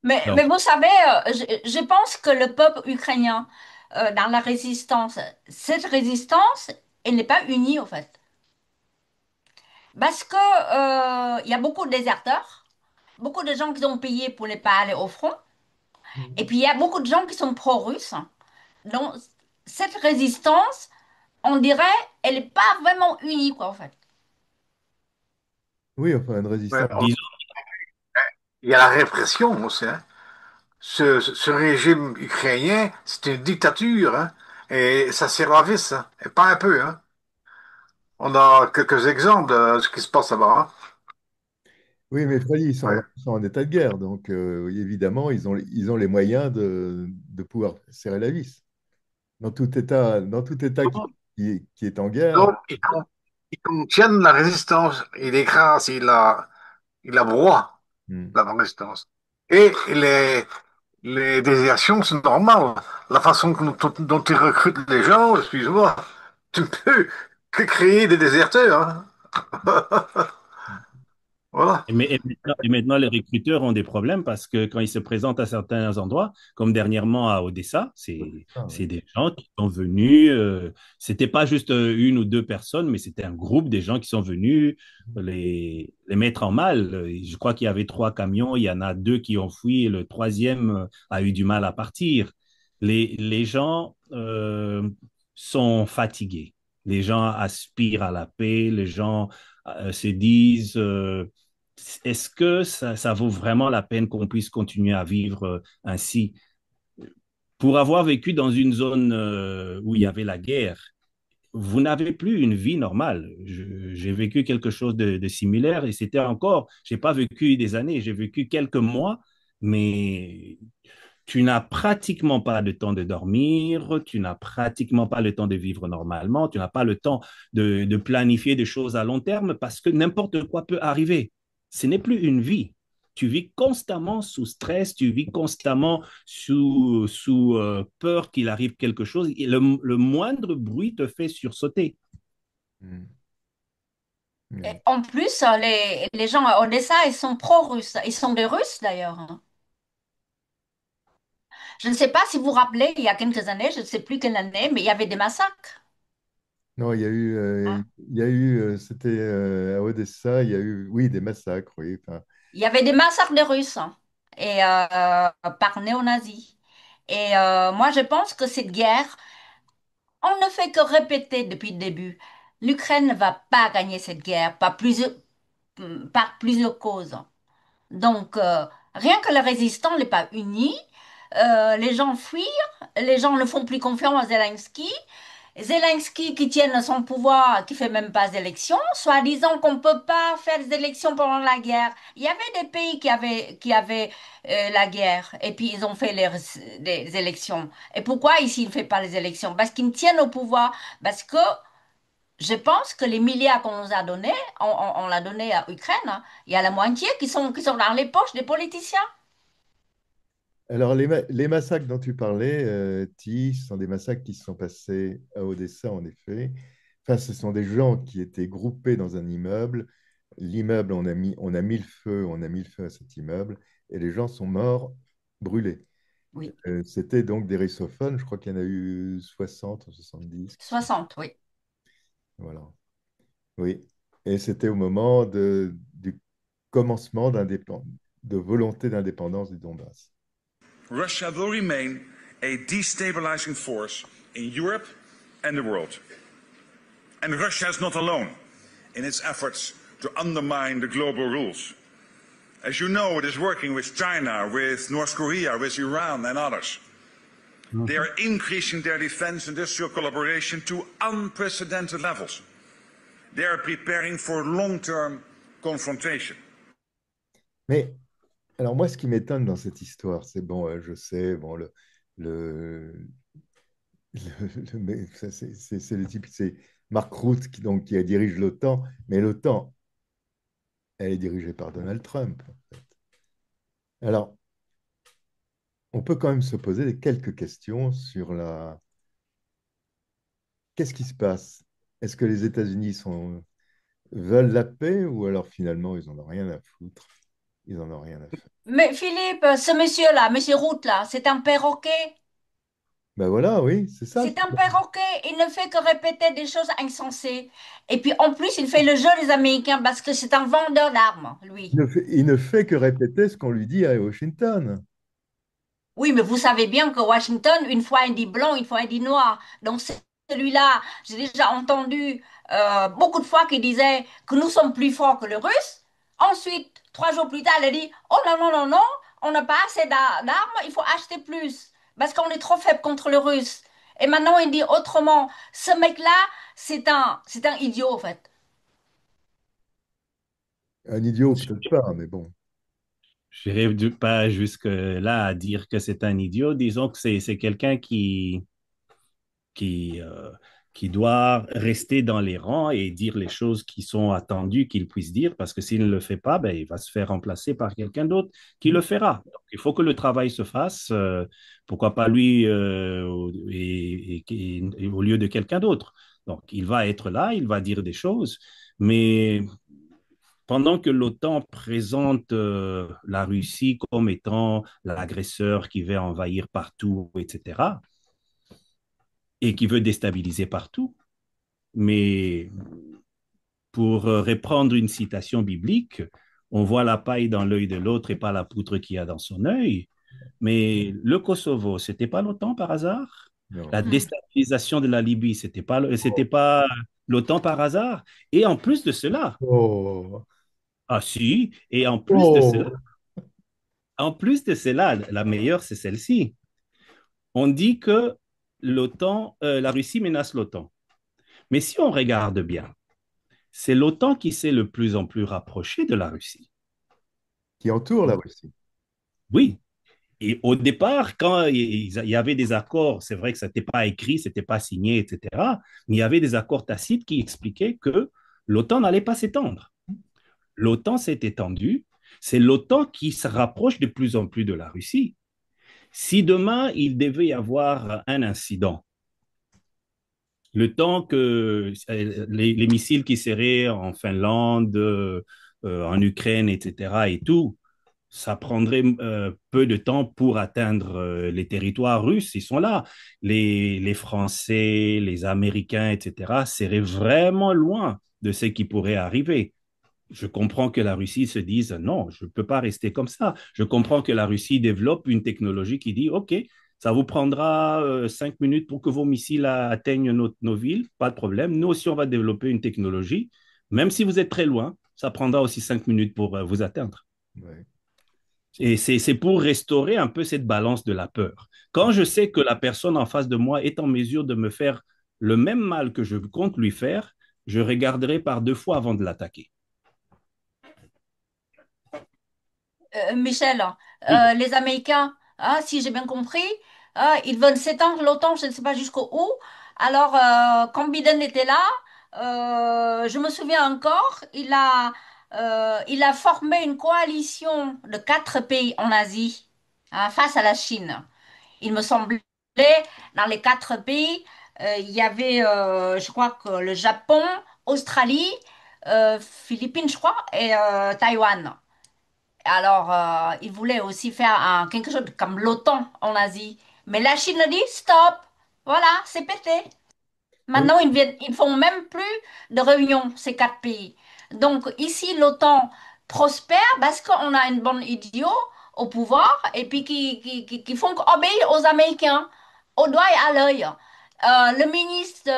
Mais Donc, vous savez, je pense que le peuple ukrainien, dans la résistance, cette résistance, elle n'est pas unie, en fait. Parce que, il y a beaucoup de déserteurs, beaucoup de gens qui ont payé pour ne pas aller au front, et Mm. puis il y a beaucoup de gens qui sont pro-russes. Donc, cette résistance, on dirait, elle n'est pas vraiment unie, quoi, en fait. Oui, enfin, une Ouais, résistance. Disons, il y a la répression aussi, hein. Ce régime ukrainien, c'est une dictature, hein, et ça service, hein, et pas un peu, hein. On a quelques exemples de ce qui se passe là-bas, Oui, mais Freddy, hein. Ouais. ils sont en état de guerre, donc oui, évidemment, ils ont les moyens de pouvoir serrer la vis. Dans tout État qui est en guerre, Donc, ils contiennent la résistance, ils écrasent, ils broient hmm. la résistance. Et les désertions, c'est normal. La façon dont ils recrutent les gens, excuse-moi, tu ne peux que créer des déserteurs, hein. Voilà. et maintenant, les recruteurs ont des problèmes parce que quand ils se présentent à certains endroits, comme dernièrement à Odessa, Ah, c'est oui. des gens qui sont venus. C'était pas juste une ou deux personnes, mais c'était un groupe des gens qui sont venus les mettre en mal. Je crois qu'il y avait trois camions, il y en a deux qui ont fui et le troisième a eu du mal à partir. Les gens sont fatigués. Les gens aspirent à la paix, les gens se disent est-ce que ça vaut vraiment la peine qu'on puisse continuer à vivre ainsi? Pour avoir vécu dans une zone où il y avait la guerre, vous n'avez plus une vie normale. J'ai vécu quelque chose de similaire et c'était encore, j'ai pas vécu des années, j'ai vécu quelques mois, mais tu n'as pratiquement pas le temps de dormir, tu n'as pratiquement pas le temps de vivre normalement, tu n'as pas le temps de planifier des choses à long terme parce que n'importe quoi peut arriver. Ce n'est plus une vie. Tu vis constamment sous stress, tu vis constamment sous peur qu'il arrive quelque chose. Et le moindre bruit te fait sursauter. Hmm. Et Oui. en plus, les gens à Odessa, ils sont pro-russes. Ils sont des Russes, d'ailleurs, hein. Je ne sais pas si vous vous rappelez, il y a quelques années, je ne sais plus quelle année, mais il y avait des massacres, Non, hein. c'était à Odessa, il y a eu, oui, des massacres, oui. Enfin, Il y avait des massacres des Russes, hein, et, par néo-nazis. Et moi, je pense que cette guerre, on ne fait que répéter depuis le début. L'Ukraine ne va pas gagner cette guerre par plusieurs causes. Donc, rien que les résistants n'est pas unis, les gens fuient, les gens ne font plus confiance à Zelensky. Zelensky qui tient son pouvoir, qui fait même pas d'élections, soi-disant qu'on ne peut pas faire des élections pendant la guerre. Il y avait des pays qui avaient la guerre et puis ils ont fait les élections. Et pourquoi ici il ne fait pas les élections? Parce qu'ils tiennent au pouvoir, parce que je pense que les milliards qu'on nous a donnés, on l'a donné à Ukraine, hein. Il y a la moitié qui sont dans les poches des politiciens. alors, les massacres dont tu parlais, Ti, ce sont des massacres qui se sont passés à Odessa, en effet. Enfin, ce sont des gens qui étaient groupés dans un immeuble. L'immeuble, on a mis le feu à cet immeuble, et les gens sont morts brûlés. Oui, C'était donc des russophones, je crois qu'il y en a eu 60 ou 70. 60, oui. Voilà. Oui. Et c'était au moment du commencement de volonté d'indépendance du Donbass. Russia will remain a destabilizing force in Europe and the world. And Russia is not alone in its efforts to undermine the global rules. As you know, it is working with China, with North Korea, with Iran and others. They are increasing their defense industrial collaboration to unprecedented levels. They are preparing for long-term confrontation. Mais alors moi, ce qui m'étonne dans cette histoire, c'est bon, je sais, bon, le, mais ça, c'est le type, c'est Mark Rutte qui dirige l'OTAN, mais l'OTAN, elle est dirigée par Donald Trump. Alors, on peut quand même se poser quelques questions sur qu'est-ce qui se passe? Est-ce que les États-Unis veulent la paix ou alors finalement ils n'en ont rien à foutre? Ils n'en ont rien à faire. Mais Philippe, ce monsieur-là, monsieur Route, là, c'est un perroquet. Ben voilà, oui, c'est ça. C'est un perroquet. Il ne fait que répéter des choses insensées. Et puis, en plus, il fait le jeu des Américains parce que c'est un vendeur d'armes, lui. Il ne fait que répéter ce qu'on lui dit à Washington. Oui, mais vous savez bien que Washington, une fois il dit blanc, une fois il dit noir. Donc, c'est celui-là, j'ai déjà entendu beaucoup de fois qu'il disait que nous sommes plus forts que les Russes. Ensuite, 3 jours plus tard, il a dit, oh non, non, non, non, on n'a pas assez d'armes, il faut acheter plus parce qu'on est trop faible contre les Russes. Et maintenant, il dit autrement, ce mec-là, c'est un idiot, en fait. Un idiot, peut-être pas, mais bon. Je n'irai pas jusque-là à dire que c'est un idiot. Disons que c'est quelqu'un qui, euh, qui doit rester dans les rangs et dire les choses qui sont attendues qu'il puisse dire, parce que s'il ne le fait pas, ben, il va se faire remplacer par quelqu'un d'autre qui le fera. Donc, il faut que le travail se fasse, pourquoi pas lui et au lieu de quelqu'un d'autre. Donc, il va être là, il va dire des choses, mais pendant que l'OTAN présente la Russie comme étant l'agresseur qui veut envahir partout, etc., et qui veut déstabiliser partout, mais pour reprendre une citation biblique, on voit la paille dans l'œil de l'autre et pas la poutre qu'il y a dans son œil. Mais le Kosovo, c'était pas l'OTAN par hasard? Non. La déstabilisation de la Libye, c'était pas l'OTAN par hasard? Et en plus de cela, Oh, ah si, et en plus de cela, oh, la meilleure, c'est celle-ci. On dit que la Russie menace l'OTAN. Mais si on regarde bien, c'est l'OTAN qui s'est le plus en plus rapproché de la Russie. qui entoure la Russie. Oui. Et au départ, quand il y avait des accords, c'est vrai que ça n'était pas écrit, ce n'était pas signé, etc., mais il y avait des accords tacites qui expliquaient que l'OTAN n'allait pas s'étendre. L'OTAN s'est étendue, c'est l'OTAN qui se rapproche de plus en plus de la Russie. Si demain, il devait y avoir un incident, le temps que les missiles qui seraient en Finlande, en Ukraine, etc., et tout, ça prendrait peu de temps pour atteindre les territoires russes. Ils sont là. Les Français, les Américains, etc., seraient vraiment loin de ce qui pourrait arriver. Je comprends que la Russie se dise non, je ne peux pas rester comme ça. Je comprends que la Russie développe une technologie qui dit OK, ça vous prendra 5 minutes pour que vos missiles atteignent nos villes, pas de problème. Nous aussi, on va développer une technologie. Même si vous êtes très loin, ça prendra aussi 5 minutes pour vous atteindre. Ouais. Et c'est pour restaurer un peu cette balance de la peur. Quand je sais que la personne en face de moi est en mesure de me faire le même mal que je compte lui faire, je regarderai par 2 fois avant de l'attaquer. Michel, Oui. les Américains, hein, si j'ai bien compris, ils veulent s'étendre l'OTAN, je ne sais pas jusqu'où où. Alors, quand Biden était là, je me souviens encore, il a formé une coalition de 4 pays en Asie, hein, face à la Chine. Il me semblait, dans les 4 pays, il y avait, je crois que le Japon, Australie, Philippines, je crois, et Taïwan. Alors, il voulait aussi faire quelque chose comme l'OTAN en Asie. Mais la Chine a dit stop. Voilà, c'est pété. Oui, Maintenant, ils font même plus de réunions, ces 4 pays. Donc, ici, l'OTAN prospère parce qu'on a une bonne idiot au pouvoir et puis qui font obéir aux Américains, au doigt et à l'œil. Le ministre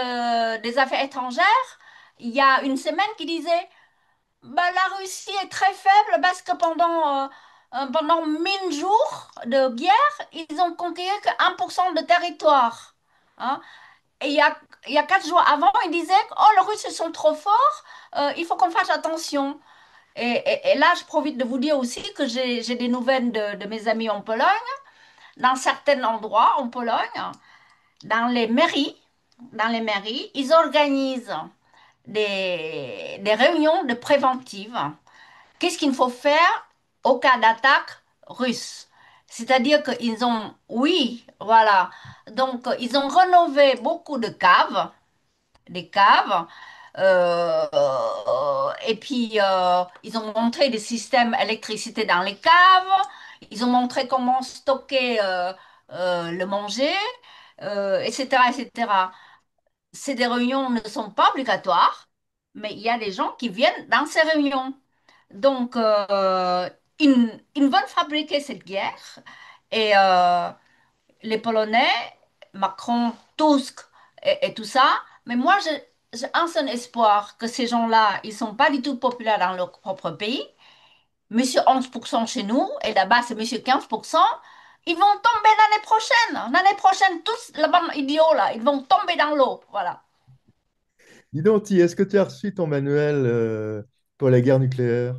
des Affaires étrangères, il y a une semaine, qui disait bah, la Russie est très faible parce que pendant 1000 jours de guerre, ils ont conquis que 1% de territoire. Hein. Et il y a 4 jours avant, ils disaient que oh, les Russes sont trop forts, il faut qu'on fasse attention. Et là, je profite de vous dire aussi que j'ai des nouvelles de mes amis en Pologne. Dans certains endroits en Pologne, dans les mairies, ils organisent des réunions de préventive. Qu'est-ce qu'il faut faire au cas d'attaque russe? C'est-à-dire qu'ils ont, oui, voilà. Donc, ils ont rénové beaucoup de caves, des caves, et puis ils ont montré des systèmes d'électricité dans les caves. Ils ont montré comment stocker le manger, etc., etc. Ces réunions ne sont pas obligatoires, mais il y a des gens qui viennent dans ces réunions. Donc, ils veulent fabriquer cette guerre. Et les Polonais, Macron, Tusk et tout ça. Mais moi, j'ai un seul espoir que ces gens-là, ils sont pas du tout populaires dans leur propre pays. Monsieur 11% chez nous, et là-bas, c'est Monsieur 15%. Ils vont tomber l'année prochaine. L'année prochaine, tous, la bande idiots, là, ils vont tomber dans l'eau. Voilà. Dis donc, Ti, est-ce que tu as reçu ton manuel pour la guerre nucléaire?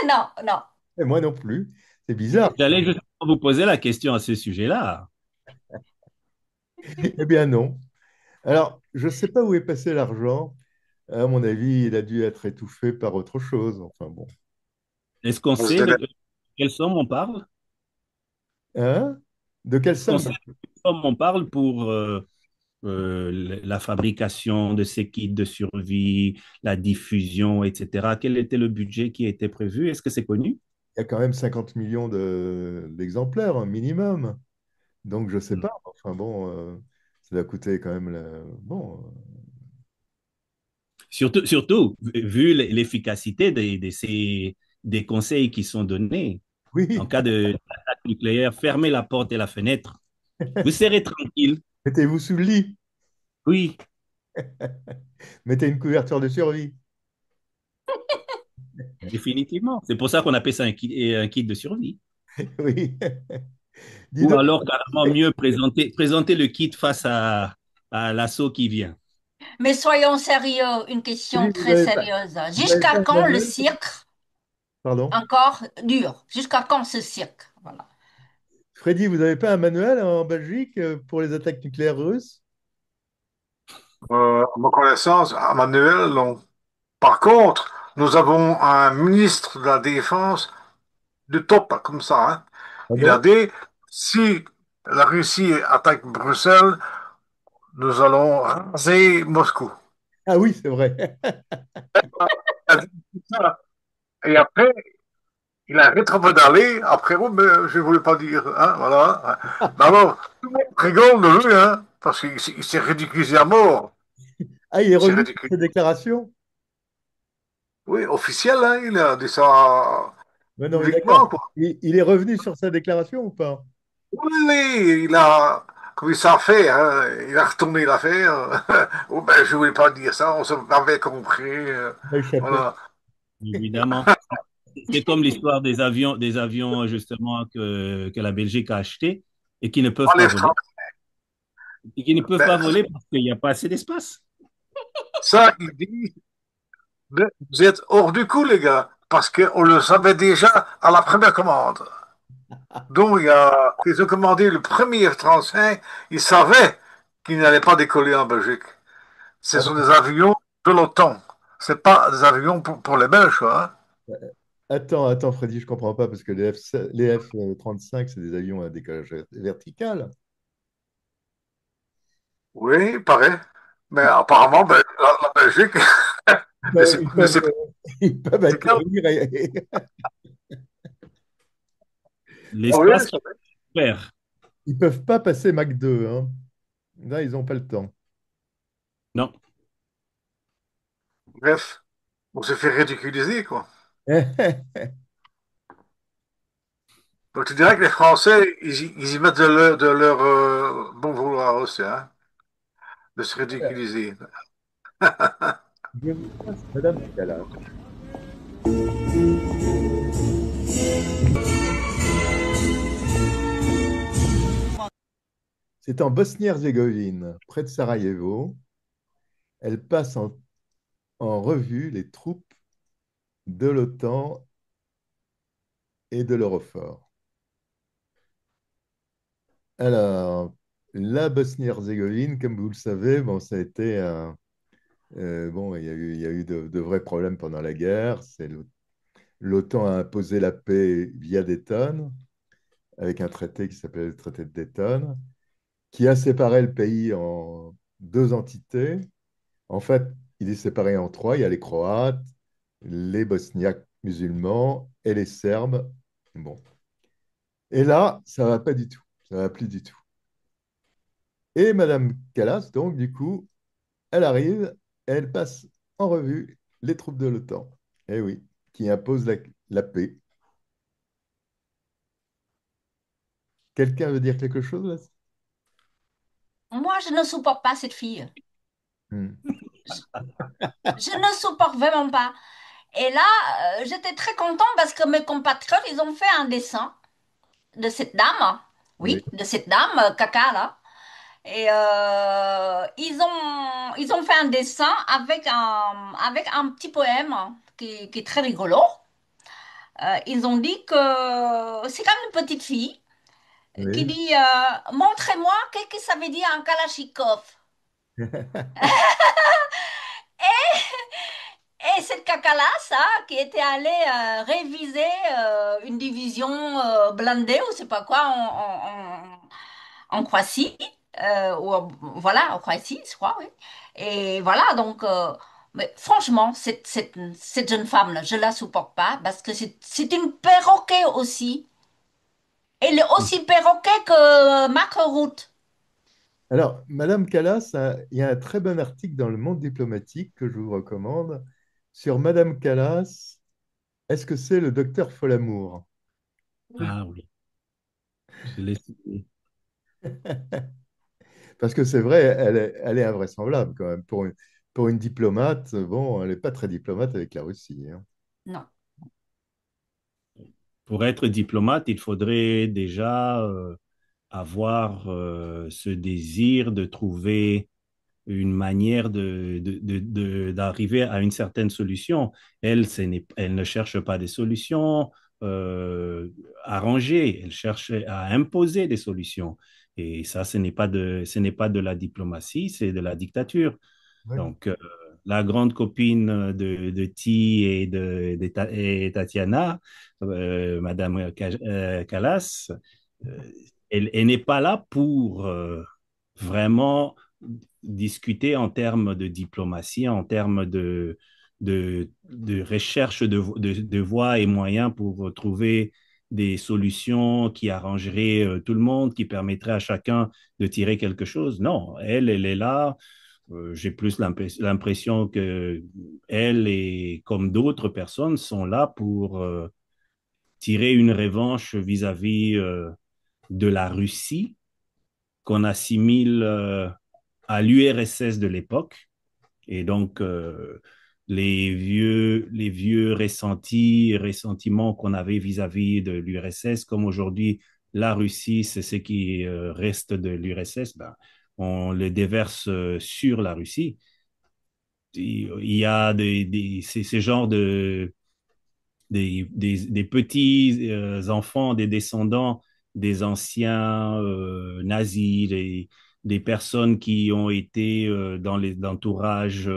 Non, non. Et moi non plus. C'est bizarre. J'allais justement vous poser la question à ce sujet-là. Eh bien non. Alors, je ne sais pas où est passé l'argent. À mon avis, il a dû être étouffé par autre chose. Enfin bon. Est-ce qu'on Aux sait États- de quelle somme on parle? Hein? De quelle Est-ce qu'on somme? sait de quelle somme on parle pour la fabrication de ces kits de survie, la diffusion, etc. Quel était le budget qui était prévu? Est-ce que c'est connu? Il y a quand même 50 millions d'exemplaires, un minimum. Donc, je ne sais pas. Enfin bon, ça doit coûter quand même. Bon, Surtout, vu l'efficacité des conseils qui sont donnés, en oui, cas d'attaque nucléaire, fermez la porte et la fenêtre. Vous serez tranquille. mettez-vous sous le lit. Oui, Mettez une couverture de survie. définitivement. C'est pour ça qu'on appelle ça un kit de survie. Oui. Dis Ou donc, alors, carrément mieux, présenter le kit face à l'assaut qui vient. Mais soyons sérieux, une question Freddy, très sérieuse. vous avez Jusqu'à pas un quand le manuel? cirque Pardon. encore dure? Jusqu'à quand ce cirque? Voilà. Freddy, vous n'avez pas un manuel en Belgique pour les attaques nucléaires russes? à ma connaissance, à Manuel, non. Par contre, nous avons un ministre de la Défense de top, comme ça, hein. Ah Il a bon? dit, si la Russie attaque Bruxelles, nous allons raser Moscou. Ah oui, c'est vrai. Il a dit ça. Et après, il a rétropédalé. Après, oh, mais je ne voulais pas dire. Hein, voilà. Mais alors, tout le monde rigole de lui, hein, parce qu'il s'est ridiculisé à mort. Ah, il est Il s'est revenu sur ridiculisé. cette déclaration? Oui, officiel, hein, il a dit ça Mais non, mais publiquement, d'accord. quoi. Il est revenu sur sa déclaration ou pas? Oui, oui, il a, comme il s'en fait, hein, il a retourné l'affaire. Oh, ben, je ne voulais pas dire ça, on s'avait compris. Il a échappé. Voilà. Évidemment. C'est comme l'histoire des avions justement que la Belgique a achetés et qui ne peuvent pas Enlève voler. Et qui ne peuvent ben, pas voler parce qu'il n'y a pas assez d'espace. ça, il dit, ben, vous êtes hors du coup, les gars, parce qu'on le savait déjà à la première commande. Donc, ils ont commandé le premier F-35, ils savaient qu'ils n'allaient pas décoller en Belgique. Ce Ah sont bon. des avions de l'OTAN. C'est pas des avions pour les Belges, quoi, hein. Attends, Freddy, je comprends pas parce que les F-35, c'est des avions à décollage vertical. Oui, il paraît. Mais apparemment, ben, la Belgique Ils ne peuvent, sait, ils ne peuvent, sait pas. ils peuvent C'est quand atterrir Ah oui, L'espace qui est ouvert. ils peuvent pas passer Mach 2, hein. Là, ils n'ont pas le temps. Non. bref, on se fait ridiculiser, quoi. Donc, tu dirais que les Français, ils y mettent de leur bon vouloir aussi, hein, de se ridiculiser. Je vous passe Madame Callas. C'est en Bosnie-Herzégovine, près de Sarajevo. Elle passe en revue les troupes de l'OTAN et de l'Eurofor. Alors, la Bosnie-Herzégovine, comme vous le savez, bon, ça a été bon, il y a eu de vrais problèmes pendant la guerre. L'OTAN a imposé la paix via Dayton, avec un traité qui s'appelle le traité de Dayton, qui a séparé le pays en deux entités. En fait, il est séparé en trois. Il y a les Croates, les Bosniaques musulmans et les Serbes. Bon. Et là, ça ne va pas du tout. Ça ne va plus du tout. Et Madame Callas, donc, du coup, elle arrive, elle passe en revue les troupes de l'OTAN. Eh oui, qui imposent la paix. Quelqu'un veut dire quelque chose là? moi, je ne supporte pas cette fille. Hmm. Je, je ne supporte vraiment pas. Et là, j'étais très contente parce que mes compatriotes, ils ont fait un dessin de cette dame. Oui. Oui, de cette dame, caca, là. Et ils ont fait un dessin avec un petit poème qui est très rigolo. Ils ont dit que c'est comme une petite fille qui Oui. dit montrez-moi qu'est-ce que ça veut dire un Kalachnikov. Et cette caca-là, ça, qui était allée réviser une division blindée ou c'est pas quoi en Croatie, voilà, en Croatie, je crois, oui. Et voilà, donc, mais franchement, cette jeune femme-là, je la supporte pas parce que c'est une perroquet aussi. Elle est aussi perroquet que Marc Rutte. Alors, Madame Callas, il y a un très bon article dans le Monde diplomatique que je vous recommande sur Madame Callas. Est-ce que c'est le docteur Folamour? Oui. Ah oui, je l'ai cité. Parce que c'est vrai, elle est invraisemblable quand même. Pour une diplomate, bon, elle n'est pas très diplomate avec la Russie, hein. Non. Pour être diplomate, il faudrait déjà avoir ce désir de trouver une manière d'arriver à une certaine solution. Elle, elle ne cherche pas des solutions euh, arrangées, elle cherche à imposer des solutions. Et ça, ce n'est pas de la diplomatie, c'est de la dictature. Oui. Donc, la grande copine de Ti et Tatiana, Madame Callas, euh, elle n'est pas là pour vraiment discuter en termes de diplomatie, en termes de recherche de voies et moyens pour trouver des solutions qui arrangeraient tout le monde, qui permettraient à chacun de tirer quelque chose. Non, elle est là. J'ai plus l'impression que elle et comme d'autres personnes sont là pour tirer une revanche vis-à-vis de la Russie qu'on assimile à l'URSS de l'époque. Et donc, les vieux ressentiments qu'on avait vis-à-vis de l'URSS, comme aujourd'hui, la Russie, c'est ce qui reste de l'URSS, ben, on le déverse sur la Russie. Il y a ces genres des petits enfants, des descendants des anciens nazis, des personnes qui ont été dans l'entourage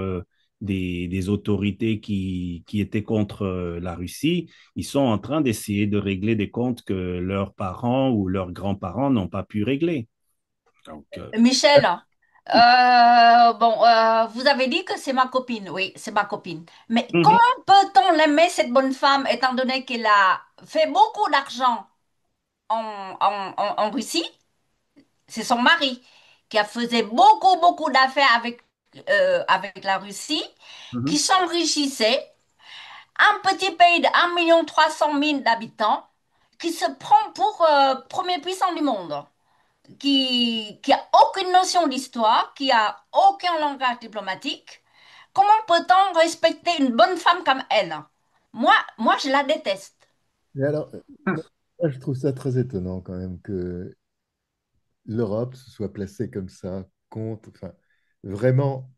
des autorités qui étaient contre la Russie. Ils sont en train d'essayer de régler des comptes que leurs parents ou leurs grands-parents n'ont pas pu régler. Donc, Michel, bon, vous avez dit que c'est ma copine. Oui, c'est ma copine. Mais comment mhm, peut-on l'aimer, cette bonne femme, étant donné qu'elle a fait beaucoup d'argent en Russie? C'est son mari qui a fait beaucoup d'affaires avec la Russie, qui mhm. s'enrichissait. Un petit pays de 1,3 million d'habitants qui se prend pour premier puissant du monde, qui a aucune notion d'histoire, qui a aucun langage diplomatique. Comment peut-on respecter une bonne femme comme elle? Moi, je la déteste. Et alors, moi, je trouve ça très étonnant quand même que l'Europe se soit placée comme ça contre, enfin, vraiment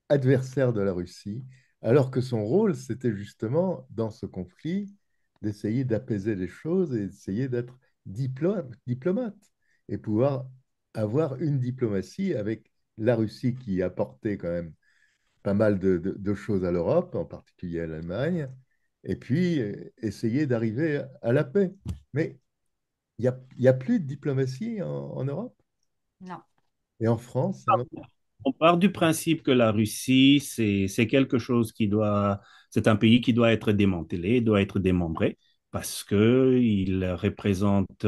adversaire de la Russie, alors que son rôle, c'était justement, dans ce conflit, d'essayer d'apaiser les choses et d'essayer d'être diplomate et pouvoir avoir une diplomatie avec la Russie qui apportait quand même pas mal de choses à l'Europe, en particulier à l'Allemagne, et puis essayer d'arriver à la paix. Mais il y a plus de diplomatie en Europe Non. et en France. Alors, On part du principe que la Russie, c'est quelque chose c'est un pays qui doit être démantelé, doit être démembré, parce que il représente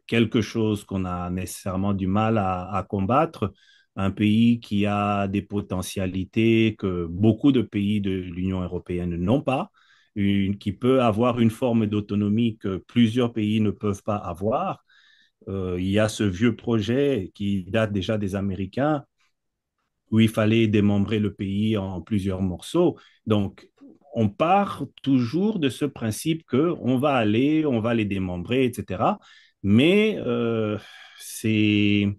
quelque chose qu'on a nécessairement du mal à combattre. Un pays qui a des potentialités que beaucoup de pays de l'Union européenne n'ont pas, qui peut avoir une forme d'autonomie que plusieurs pays ne peuvent pas avoir Il y a ce vieux projet qui date déjà des Américains où il fallait démembrer le pays en plusieurs morceaux. Donc, on part toujours de ce principe que on va les démembrer, etc. Mais c'est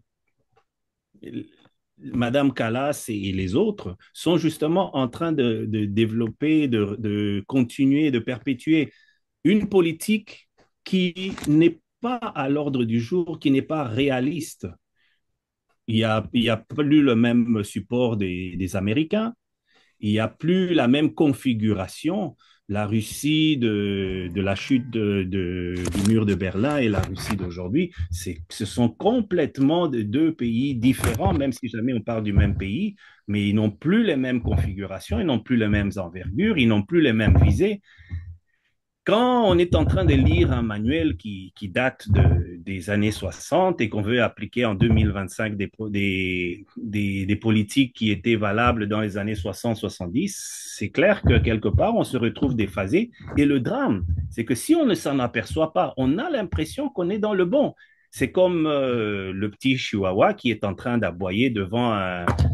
Madame Callas et les autres sont justement en train de développer, de continuer, de perpétuer une politique qui n'est pas à l'ordre du jour, qui n'est pas réaliste. Il y a plus le même support des Américains, il n'y a plus la même configuration. La Russie de la chute du mur de Berlin et la Russie d'aujourd'hui, ce sont complètement deux pays différents, même si jamais on parle du même pays, mais ils n'ont plus les mêmes configurations, ils n'ont plus les mêmes envergures, ils n'ont plus les mêmes visées. Quand on est en train de lire un manuel qui date des années 60 et qu'on veut appliquer en 2025 des politiques qui étaient valables dans les années 60-70, c'est clair que quelque part, on se retrouve déphasé. Et le drame, c'est que si on ne s'en aperçoit pas, on a l'impression qu'on est dans le bon. C'est comme le petit chihuahua qui est en train d'aboyer devant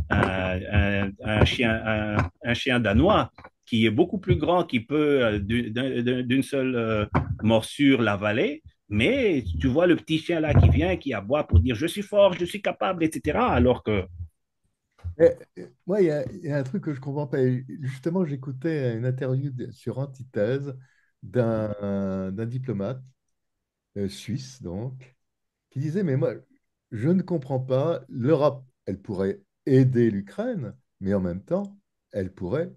un chien danois qui est beaucoup plus grand, qui peut d'une seule morsure l'avaler. Mais tu vois le petit chien là qui vient, qui aboie pour dire je suis fort, je suis capable, etc. Alors que. Moi, il y a un truc que je ne comprends pas. Justement, j'écoutais une interview sur Antithèse d'un diplomate suisse, donc, qui disait, mais moi, je ne comprends pas, l'Europe, elle pourrait aider l'Ukraine, mais en même temps, elle pourrait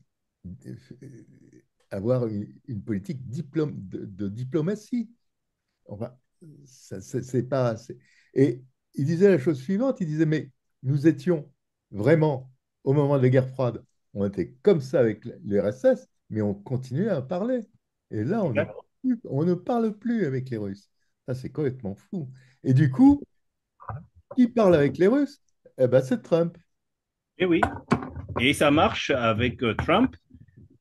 euh, avoir une politique de diplomatie. Enfin, ça, c'est pas. Et il disait la chose suivante, il disait, mais nous étions vraiment, au moment de la guerre froide, on était comme ça avec l'URSS, mais on continuait à parler. Et là, on ne parle plus avec les Russes. Ça, c'est complètement fou. Et du coup, qui parle avec les Russes? Eh ben, c'est Trump. Eh oui. Et ça marche avec Trump.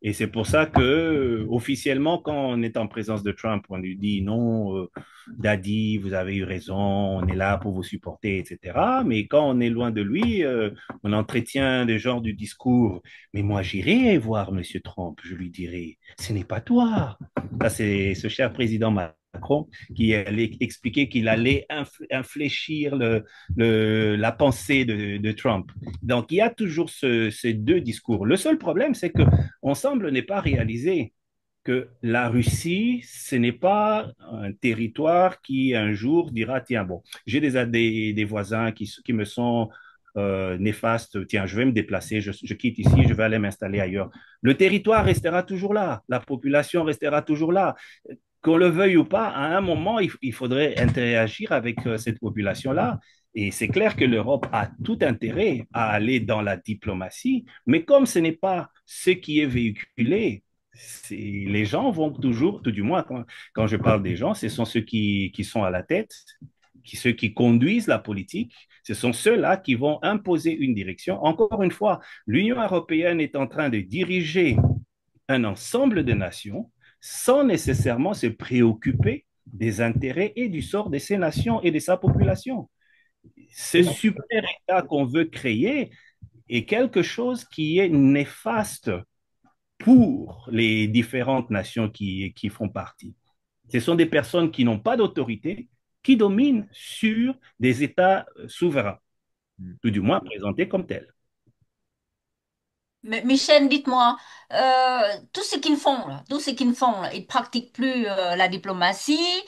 Et c'est pour ça que, officiellement, quand on est en présence de Trump, on lui dit non, Daddy, vous avez eu raison, on est là pour vous supporter, etc. Mais quand on est loin de lui, on entretient des genres du discours. Mais moi, j'irai voir Monsieur Trump, je lui dirai, ce n'est pas toi. Ça, c'est ce cher président Macron qui allait expliquer qu'il allait infléchir la pensée de Trump. Donc, il y a toujours ces deux discours. Le seul problème, c'est que on semble ne pas réaliser que la Russie, ce n'est pas un territoire qui un jour dira, tiens, bon, j'ai des voisins qui me sont néfastes, tiens, je vais me déplacer, je quitte ici, je vais aller m'installer ailleurs. Le territoire restera toujours là, la population restera toujours là. Qu'on le veuille ou pas, à un moment, il faudrait interagir avec cette population-là. Et c'est clair que l'Europe a tout intérêt à aller dans la diplomatie, mais comme ce n'est pas ce qui est véhiculé, les gens vont toujours, tout du moins quand je parle des gens, ce sont ceux qui sont à la tête, ceux qui conduisent la politique, ce sont ceux-là qui vont imposer une direction. Encore une fois, l'Union européenne est en train de diriger un ensemble de nations sans nécessairement se préoccuper des intérêts et du sort de ces nations et de sa population. Ce super État qu'on veut créer est quelque chose qui est néfaste pour les différentes nations qui font partie. Ce sont des personnes qui n'ont pas d'autorité, qui dominent sur des États souverains, tout du moins présentés comme tels. Mais Michel, dites-moi, tout ce qu'ils font, là, tout ce qu'ils font, là, ils pratiquent plus la diplomatie.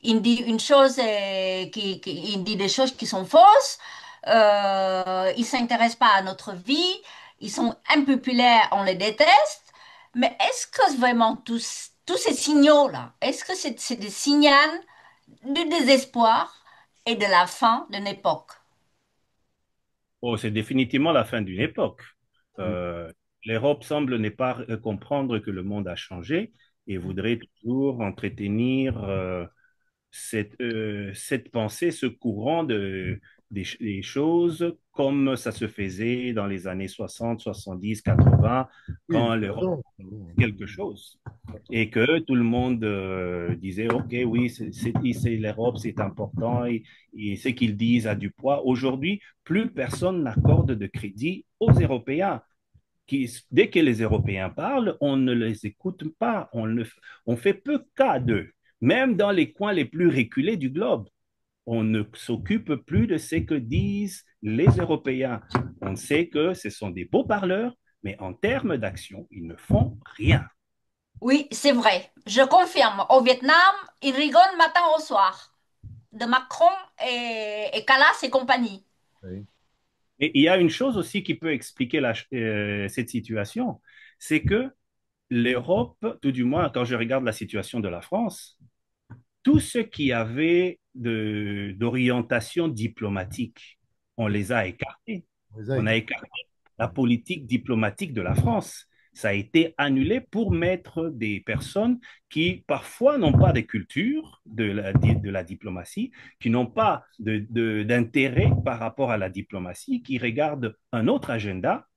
Ils disent une chose et ils disent des choses qui sont fausses. Ils s'intéressent pas à notre vie. Ils sont impopulaires, on les déteste. Mais est-ce que vraiment tous ces signaux-là, est-ce que c'est des signaux du désespoir et de la fin d'une époque? Oh, c'est définitivement la fin d'une époque. Mm. L'Europe semble ne pas comprendre que le monde a changé et voudrait toujours entretenir cette pensée, ce courant des choses comme ça se faisait dans les années 60, 70, 80, Oui, quand l'Europe pardon. quelque chose. et que tout le monde disait, OK, oui, c'est l'Europe, c'est important, et ce qu'ils disent a du poids. Aujourd'hui, plus personne n'accorde de crédit aux Européens. Dès que les Européens parlent, on ne les écoute pas, on fait peu cas d'eux, même dans les coins les plus reculés du globe. On ne s'occupe plus de ce que disent les Européens. On sait que ce sont des beaux parleurs, mais en termes d'action, ils ne font rien. Oui, c'est vrai. Je confirme. Au Vietnam, ils rigolent matin au soir. De Macron et Calas et compagnie. Oui. Et il y a une chose aussi qui peut expliquer cette situation, c'est que l'Europe, tout du moins quand je regarde la situation de la France, tous ceux qui avaient d'orientation diplomatique, on les a écartés. On a écarté la politique diplomatique de la France. Ça a été annulé pour mettre des personnes qui parfois n'ont pas de culture de la diplomatie, qui n'ont pas d'intérêt par rapport à la diplomatie, qui regardent un autre agenda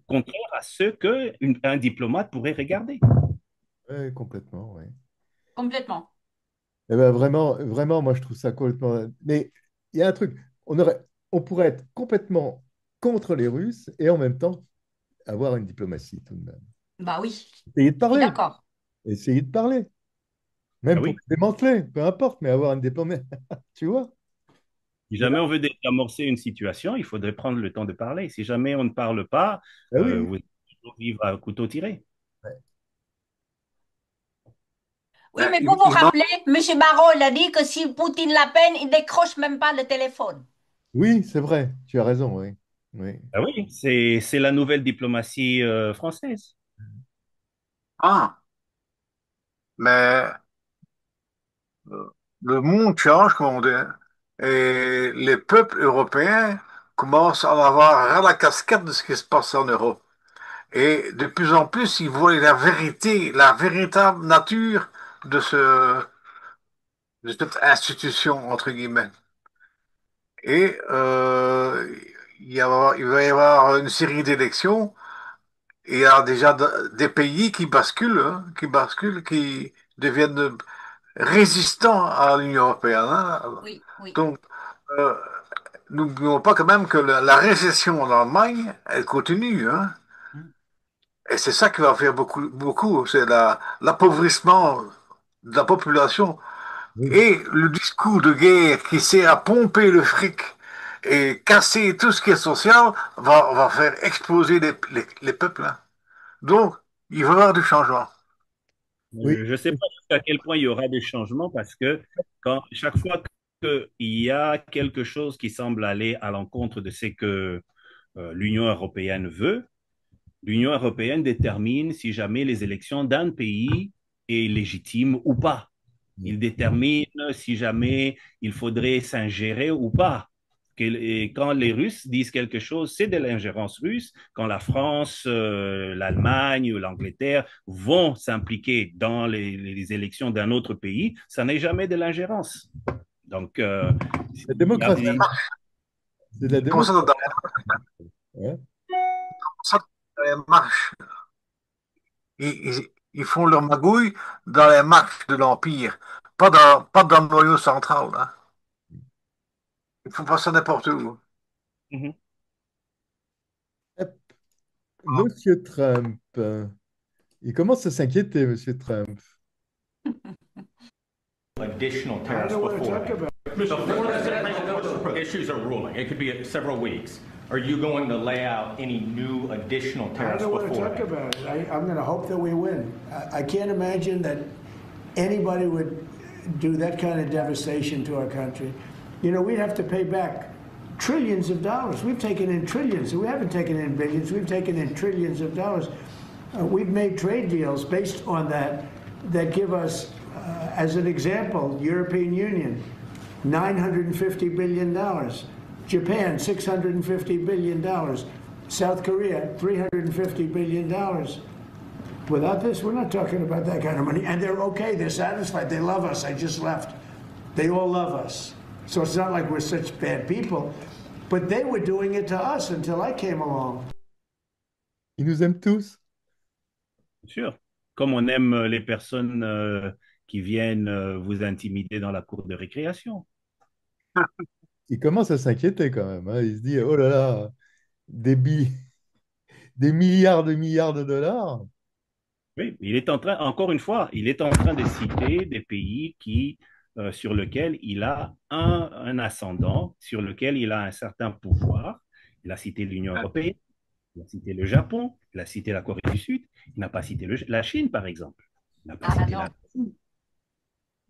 contraire à ce qu'un diplomate pourrait regarder. Oui, complètement, oui. Complètement. Eh ben vraiment, vraiment, moi je trouve ça complètement. Mais il y a un truc, on pourrait être complètement contre les Russes et en même temps avoir une diplomatie tout de même. Bah oui, Essayer de je suis parler, d'accord. essayer de parler, Ah même pour oui. démanteler, peu importe, mais avoir une diplomatie, tu vois? Si jamais on veut amorcer une situation, il faudrait prendre le temps de parler. Si jamais on ne parle pas, Ah oui, vous allez toujours vivre à couteau tiré. Oui, mais pour vous rappeler, M. Barrot, il a dit que si Poutine l'appelle, il décroche même pas le téléphone. oui, c'est vrai, tu as raison, oui. Oui. Ah oui, c'est la nouvelle diplomatie française. Ah, mais le monde change, comme on dit, et les peuples européens commencent à en avoir ras la casquette de ce qui se passe en Europe. Et de plus en plus, ils voient la vérité, la véritable nature de de cette institution, entre guillemets. Et il va y avoir une série d'élections. Et il y a déjà des pays qui basculent, hein, qui deviennent résistants à l'Union européenne, hein. Oui, oui. Donc, euh, n'oublions pas quand même que la récession en Allemagne, elle continue, hein. Et c'est ça qui va faire beaucoup, c'est l'appauvrissement de la population Oui. et le discours de guerre qui sert à pomper le fric et casser tout ce qui est social va faire exploser les peuples, hein. Donc, il va y avoir du changement. Oui. Je ne sais pas jusqu'à quel point il y aura des changements parce que chaque fois qu'il y a quelque chose qui semble aller à l'encontre de ce que l'Union européenne veut, l'Union européenne détermine si jamais les élections d'un pays est légitime ou pas. Il détermine si jamais il faudrait s'ingérer ou pas. Et quand les Russes disent quelque chose, c'est de l'ingérence russe. Quand la France, l'Allemagne ou l'Angleterre vont s'impliquer dans les élections d'un autre pays, ça n'est jamais de l'ingérence. Donc, La il y a démocratie, c'est de la Comme ça, démocratie. Hein. dans les marches, ils font leur magouille dans les marches de l'Empire, pas dans le noyau central, hein. Ils font pas ça n'importe où. Mhm. Hop. Monsieur Trump, il commence à s'inquiéter, Monsieur Trump. Additional tariffs before. Before the issues are ruling, it could be several weeks. Are you going to lay out any new additional tariffs before? I don't want to talk about it. I'm going to hope that we win. I can't imagine that anybody would do that kind of devastation to our country. You know, we'd have to pay back trillions of dollars. We've taken in trillions. We haven't taken in billions. We've taken in trillions of dollars. We've made trade deals based on that give us, as an example, European Union, $950 billion. Japan, $650 billion. South Korea, $350 billion. Without this, we're not talking about that kind of money. And they're okay, they're satisfied, they love us. I just left. They all love us. So it's not like we're such bad people. But they were doing it to us until I came along. Ils nous aiment tous. Bien sûr. comme on aime les personnes qui viennent vous intimider dans la cour de récréation. Il commence à s'inquiéter quand même, hein. Il se dit, oh là là, des, bi- des milliards de dollars. Oui, il est en train, encore une fois, il est en train de citer des pays sur lesquels il a un ascendant, sur lesquels il a un certain pouvoir. Il a cité l'Union européenne, il a cité le Japon, il a cité la Corée du Sud, il n'a pas cité la Chine, par exemple. Il n'a pas Ah cité non. la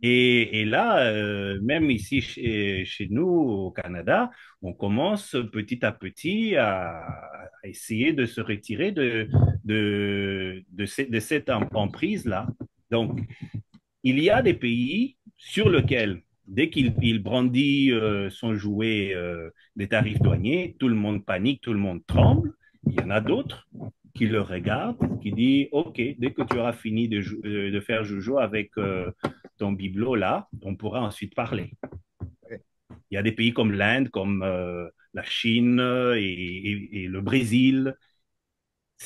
et là, même ici chez nous au Canada, on commence petit à petit à essayer de se retirer de cette emprise-là. Donc, il y a des pays sur lesquels, dès qu'il brandit son jouet des tarifs douaniers, tout le monde panique, tout le monde tremble. Il y en a d'autres qui le regardent, qui disent, OK, dès que tu auras fini de faire joujou avec ton bibelot là, on pourra ensuite parler. Il y a des pays comme l'Inde, comme la Chine et le Brésil.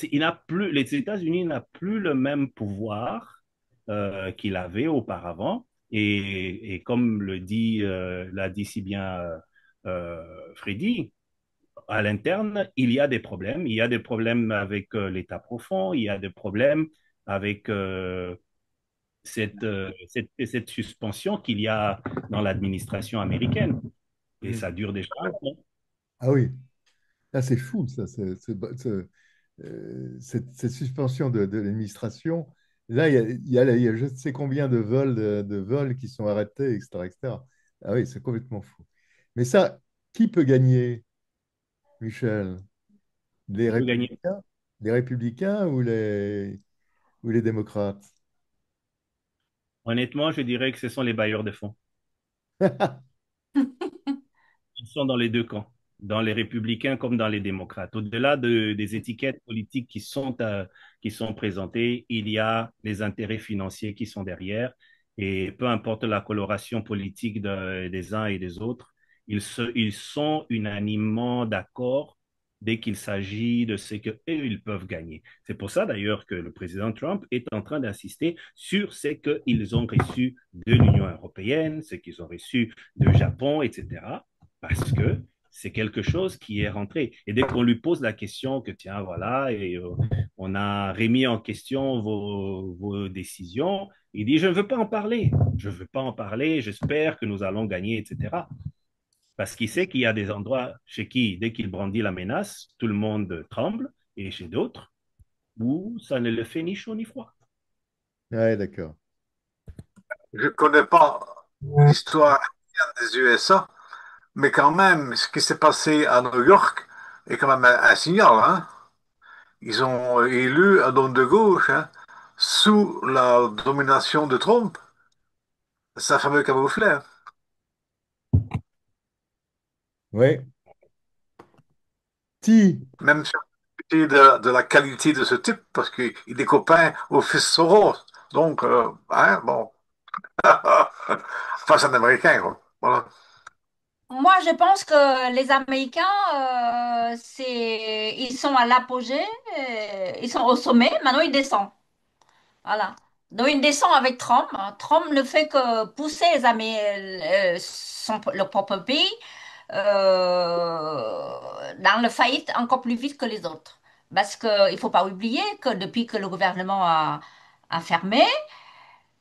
Les États-Unis n'ont plus le même pouvoir qu'il avait auparavant. Et comme l'a dit si bien Freddy, à l'interne, il y a des problèmes. Il y a des problèmes avec l'État profond, il y a des problèmes avec cette suspension qu'il y a dans l'administration américaine. Et ça dure déjà longtemps. Ah oui, là c'est fou, ça, cette suspension de l'administration. Là, il y a je ne sais combien de vols qui sont arrêtés, etc., etc. Ah oui, c'est complètement fou. Mais ça, qui peut gagner, Michel? Les Il peut gagner. républicains, les républicains ou les démocrates? Honnêtement, je dirais que ce sont les bailleurs de fonds. Ils sont dans les deux camps, dans les républicains comme dans les démocrates. Au-delà des étiquettes politiques qui sont présentées, il y a les intérêts financiers qui sont derrière. Et peu importe la coloration politique des uns et des autres, ils sont unanimement d'accord dès qu'il s'agit de ce qu'eux, ils peuvent gagner. C'est pour ça d'ailleurs que le président Trump est en train d'insister sur ce qu'ils ont reçu de l'Union européenne, ce qu'ils ont reçu du Japon, etc. Parce que c'est quelque chose qui est rentré. Et dès qu'on lui pose la question que, tiens, voilà, et on a remis en question vos décisions, il dit, je ne veux pas en parler. Je ne veux pas en parler, j'espère que nous allons gagner, etc. Parce qu'il sait qu'il y a des endroits chez qui, dès qu'il brandit la menace, tout le monde tremble, et chez d'autres, où ça ne le fait ni chaud ni froid. Ouais, d'accord. Je ne connais pas l'histoire des USA, mais quand même, ce qui s'est passé à New York est quand même un signal, hein. Ils ont élu un homme de gauche, hein, sous la domination de Trump, sa fameux camouflet. Oui. Si, Même sur de la qualité de ce type, parce qu'il est copain au fils Soros. Donc, hein, bon. Enfin, c'est un Américain, quoi. Voilà. Moi, je pense que les Américains, ils sont à l'apogée, ils sont au sommet, maintenant ils descendent. Voilà. Donc ils descendent avec Trump. Trump ne fait que pousser le propre pays dans le faillite encore plus vite que les autres. Parce qu'il ne faut pas oublier que depuis que le gouvernement a fermé,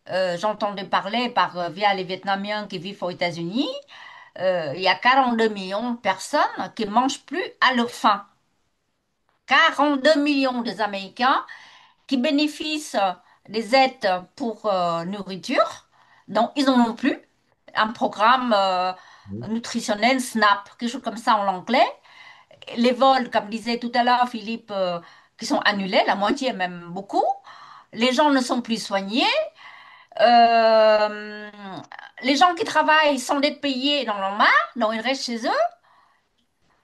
j'entendais parler via les Vietnamiens qui vivent aux États-Unis, il y a 42 millions de personnes qui ne mangent plus à leur faim. 42 millions des Américains qui bénéficient des aides pour nourriture, donc ils n'en ont plus. Un programme nutritionnel SNAP, quelque chose comme ça en anglais. Les vols, comme disait tout à l'heure Philippe, qui sont annulés, la moitié même beaucoup. Les gens ne sont plus soignés. Euh, les gens qui travaillent sans être payés dans leur marre, donc ils restent chez eux.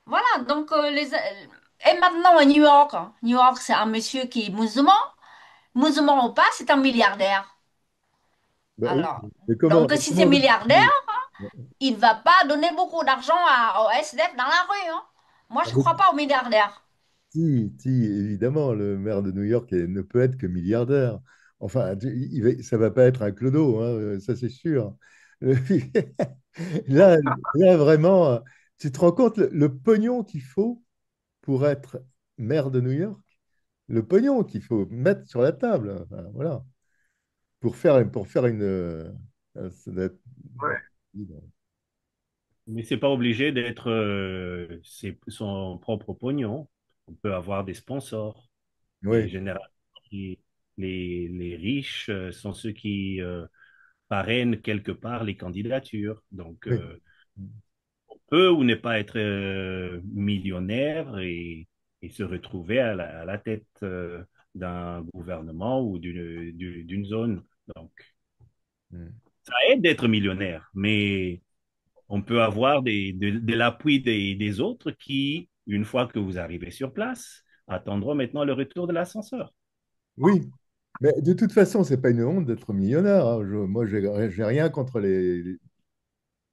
Voilà, donc et maintenant à New York, hein. New York, c'est un monsieur qui est musulman. Musulman ou pas, c'est un milliardaire. bah oui. Alors, Mais donc si c'est comment milliardaire, il ne va pas donner beaucoup d'argent au SDF dans la rue, hein. Moi, je ne crois pas aux milliardaires. si, évidemment, le maire de New York ne peut être que milliardaire. Enfin, ça va pas être un clodo, hein, ça c'est sûr. Là, là, vraiment, tu te rends compte le pognon qu'il faut pour être maire de New York, le pognon qu'il faut mettre sur la table, enfin, voilà, pour faire une. Ça doit être- Ouais. Mais c'est pas obligé d'être son propre pognon. On peut avoir des sponsors. Et Oui, généralement, les, les riches sont ceux qui parrainent quelque part les candidatures. Donc, oui. on peut ou ne pas être millionnaire et se retrouver à la tête d'un gouvernement ou d'une zone. Donc, Mm. ça aide d'être millionnaire, mais on peut avoir de l'appui des autres qui, une fois que vous arrivez sur place, attendront maintenant le retour de l'ascenseur. Oui, mais de toute façon, c'est pas une honte d'être millionnaire, hein. Moi, j'ai rien contre les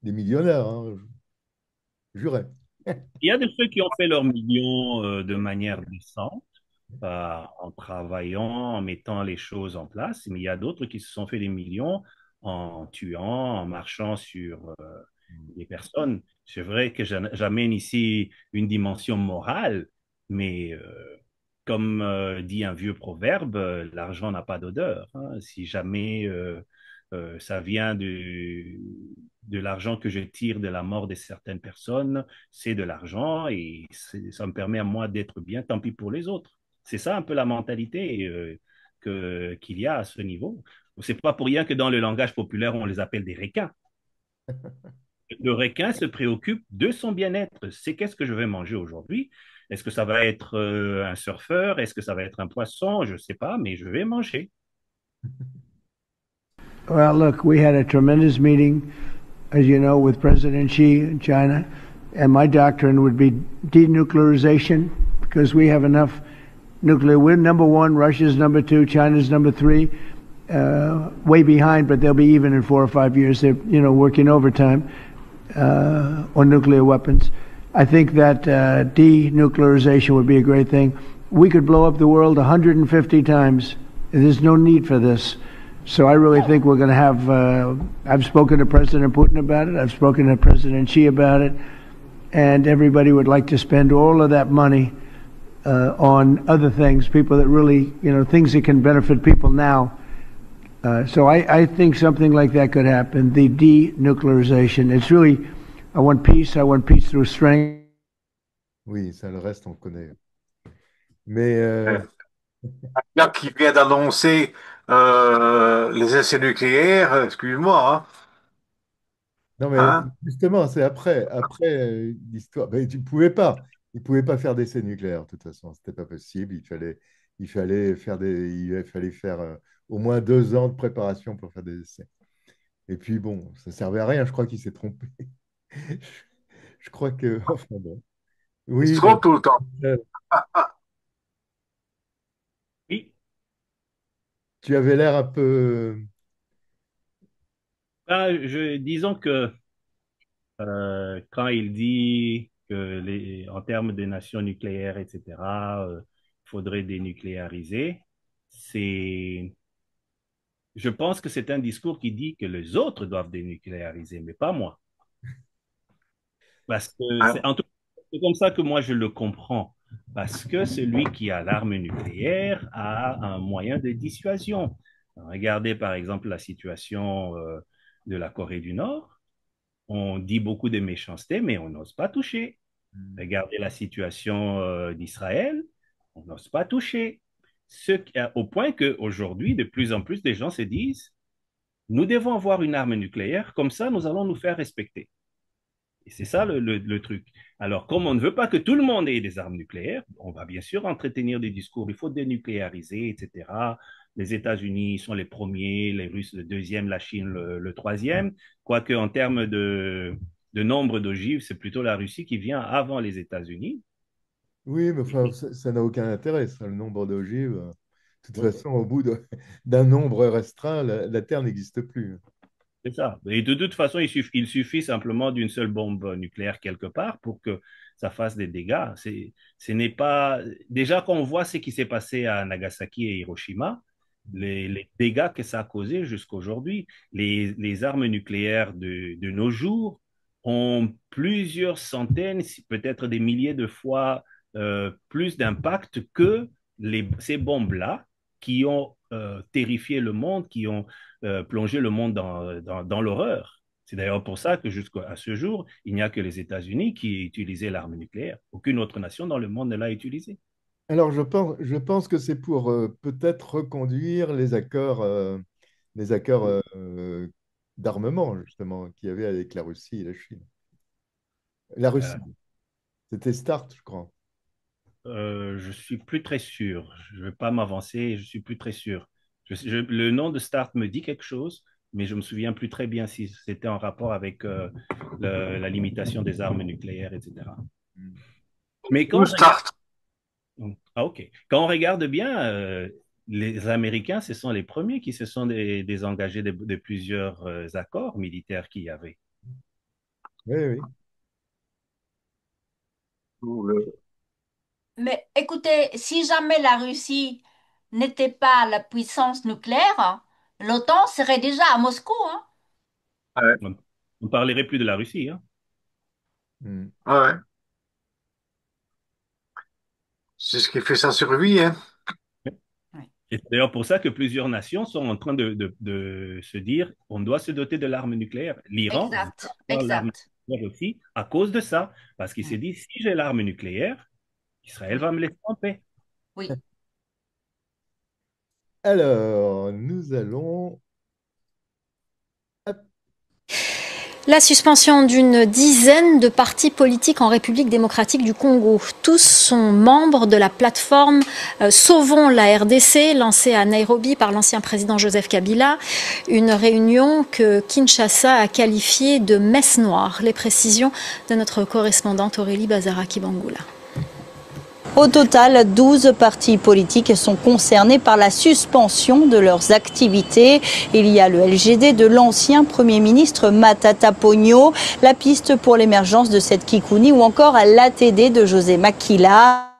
millionnaires, hein, je jurais. Il y a de ceux qui ont fait leur million de manière décente, en travaillant, en mettant les choses en place, mais il y a d'autres qui se sont fait des millions en tuant, en marchant sur des personnes. C'est vrai que j'amène ici une dimension morale, mais comme dit un vieux proverbe, l'argent n'a pas d'odeur, hein. Si jamais ça vient de l'argent que je tire de la mort de certaines personnes, c'est de l'argent et ça me permet à moi d'être bien, tant pis pour les autres. C'est ça un peu la mentalité qu'il y a à ce niveau. C'est pas pour rien que dans le langage populaire, on les appelle des requins. Le requin se préoccupe de son bien-être. C'est qu'est-ce que je vais manger aujourd'hui? Est-ce que ça va être un surfeur? Est-ce que ça va être un poisson? Je ne sais pas, mais je vais manger. Well, look, we had a tremendous meeting, as you know, with President Xi in China, and my doctrine would be denuclearization because we have enough nuclear. We're number one, Russia's number two, China's number three, way behind, but they'll be even in 4 or 5 years. They're, working overtime on nuclear weapons. I think that denuclearization would be a great thing. We could blow up the world 150 times. There's no need for this. So I really think we're going to have. I've spoken to President Putin about it. I've spoken to President Xi about it, and everybody would like to spend all of that money on other things, people that really, things that can benefit people now. So I think something like that could happen. The denuclearization. It's really. I want peace. I want peace through strength. Oui, ça, le reste, on connaît. Mais Là qui vient d'annoncer les essais nucléaires, excuse-moi, hein, non, mais hein? justement, c'est après l'histoire. Ben, ils pouvaient pas faire d'essais nucléaires, de toute façon, c'était pas possible. Il fallait faire au moins 2 ans de préparation pour faire des essais. Et puis bon, ça servait à rien. Je crois qu'il s'est trompé. Je crois que, enfin bon, Ils se oui, trompent tout le temps. euh, Oui. tu avais l'air un peu. Disons que quand il dit que en termes de nations nucléaires, etc., il faudrait dénucléariser, je pense que c'est un discours qui dit que les autres doivent dénucléariser, mais pas moi. Parce que Hein. en tout cas, c'est comme ça que moi je le comprends. Parce que celui qui a l'arme nucléaire a un moyen de dissuasion. Regardez par exemple la situation de la Corée du Nord. On dit beaucoup de méchanceté, mais on n'ose pas toucher. Regardez la situation d'Israël. On n'ose pas toucher. Au point qu'aujourd'hui, de plus en plus, des gens se disent, nous devons avoir une arme nucléaire, comme ça nous allons nous faire respecter. Et c'est ça le truc. Alors, comme on ne veut pas que tout le monde ait des armes nucléaires, on va bien sûr entretenir des discours, il faut dénucléariser, etc. Les États-Unis sont les premiers, les Russes le deuxième, la Chine le troisième. Quoique en termes de nombre d'ogives, c'est plutôt la Russie qui vient avant les États-Unis. Oui, mais enfin, ça n'a aucun intérêt, ça, le nombre d'ogives. De toute Oui, façon, d'un nombre restreint, la Terre n'existe plus. c'est ça. Et de toute façon, il suffit simplement d'une seule bombe nucléaire quelque part pour que ça fasse des dégâts. Ce n'est pas... Déjà, quand on voit ce qui s'est passé à Nagasaki et Hiroshima, les dégâts que ça a causé jusqu'à aujourd'hui. Les armes nucléaires de nos jours ont plusieurs centaines, peut-être des milliers de fois plus d'impact que ces bombes-là qui ont terrifié le monde, qui ont plongé le monde dans l'horreur. C'est d'ailleurs pour ça que jusqu'à ce jour, il n'y a que les États-Unis qui aient utilisé l'arme nucléaire. Aucune autre nation dans le monde ne l'a utilisée. Alors, je pense que c'est pour peut-être reconduire les accords d'armement, justement, qu'il y avait avec la Russie et la Chine. La Euh, Russie, c'était START, je crois. je suis plus très sûr. Je ne vais pas m'avancer, je suis plus très sûr. Le nom de Start me dit quelque chose, mais je me souviens plus très bien si c'était en rapport avec la limitation des armes nucléaires, etc. Mais Ou quand on regarde, Start. ah, ok. Quand on regarde bien, les Américains, ce sont les premiers qui se sont désengagés de plusieurs accords militaires qu'il y avait. Oui, oui. Mais écoutez, si jamais la Russie n'était pas la puissance nucléaire, l'OTAN serait déjà à Moscou, hein. Ouais. On ne parlerait plus de la Russie, hein. Hmm. Ouais. C'est ce qui fait sa survie, hein. Oui. Et c'est d'ailleurs pour ça que plusieurs nations sont en train de se dire on doit se doter de l'arme nucléaire. L'Iran veut Exact, avoir l'arme exact. nucléaire aussi à cause de ça, parce qu'il s'est Mm. dit si j'ai l'arme nucléaire, Israël Oui, va me laisser en paix. oui. Alors, nous allons... La suspension d'une dizaine de partis politiques en République démocratique du Congo. Tous sont membres de la plateforme Sauvons la RDC, lancée à Nairobi par l'ancien président Joseph Kabila. Une réunion que Kinshasa a qualifiée de messe noire. Les précisions de notre correspondante Aurélie Bazaraki-Bangoula. Au total, 12 partis politiques sont concernés par la suspension de leurs activités. Il y a le LGD de l'ancien Premier ministre Matata Ponyo, la piste pour l'émergence de cette Kikouni ou encore l'ATD de José Makila.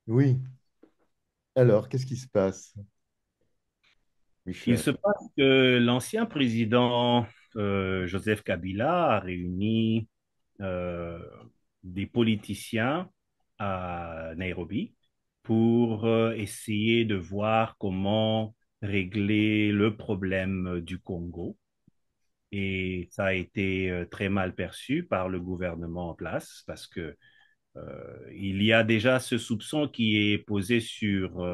Oui. Alors, qu'est-ce qui se passe, Il Michel? se passe que l'ancien président Joseph Kabila a réuni euh, des politiciens à Nairobi pour essayer de voir comment régler le problème du Congo. Et ça a été très mal perçu par le gouvernement en place parce que il y a déjà ce soupçon qui est posé sur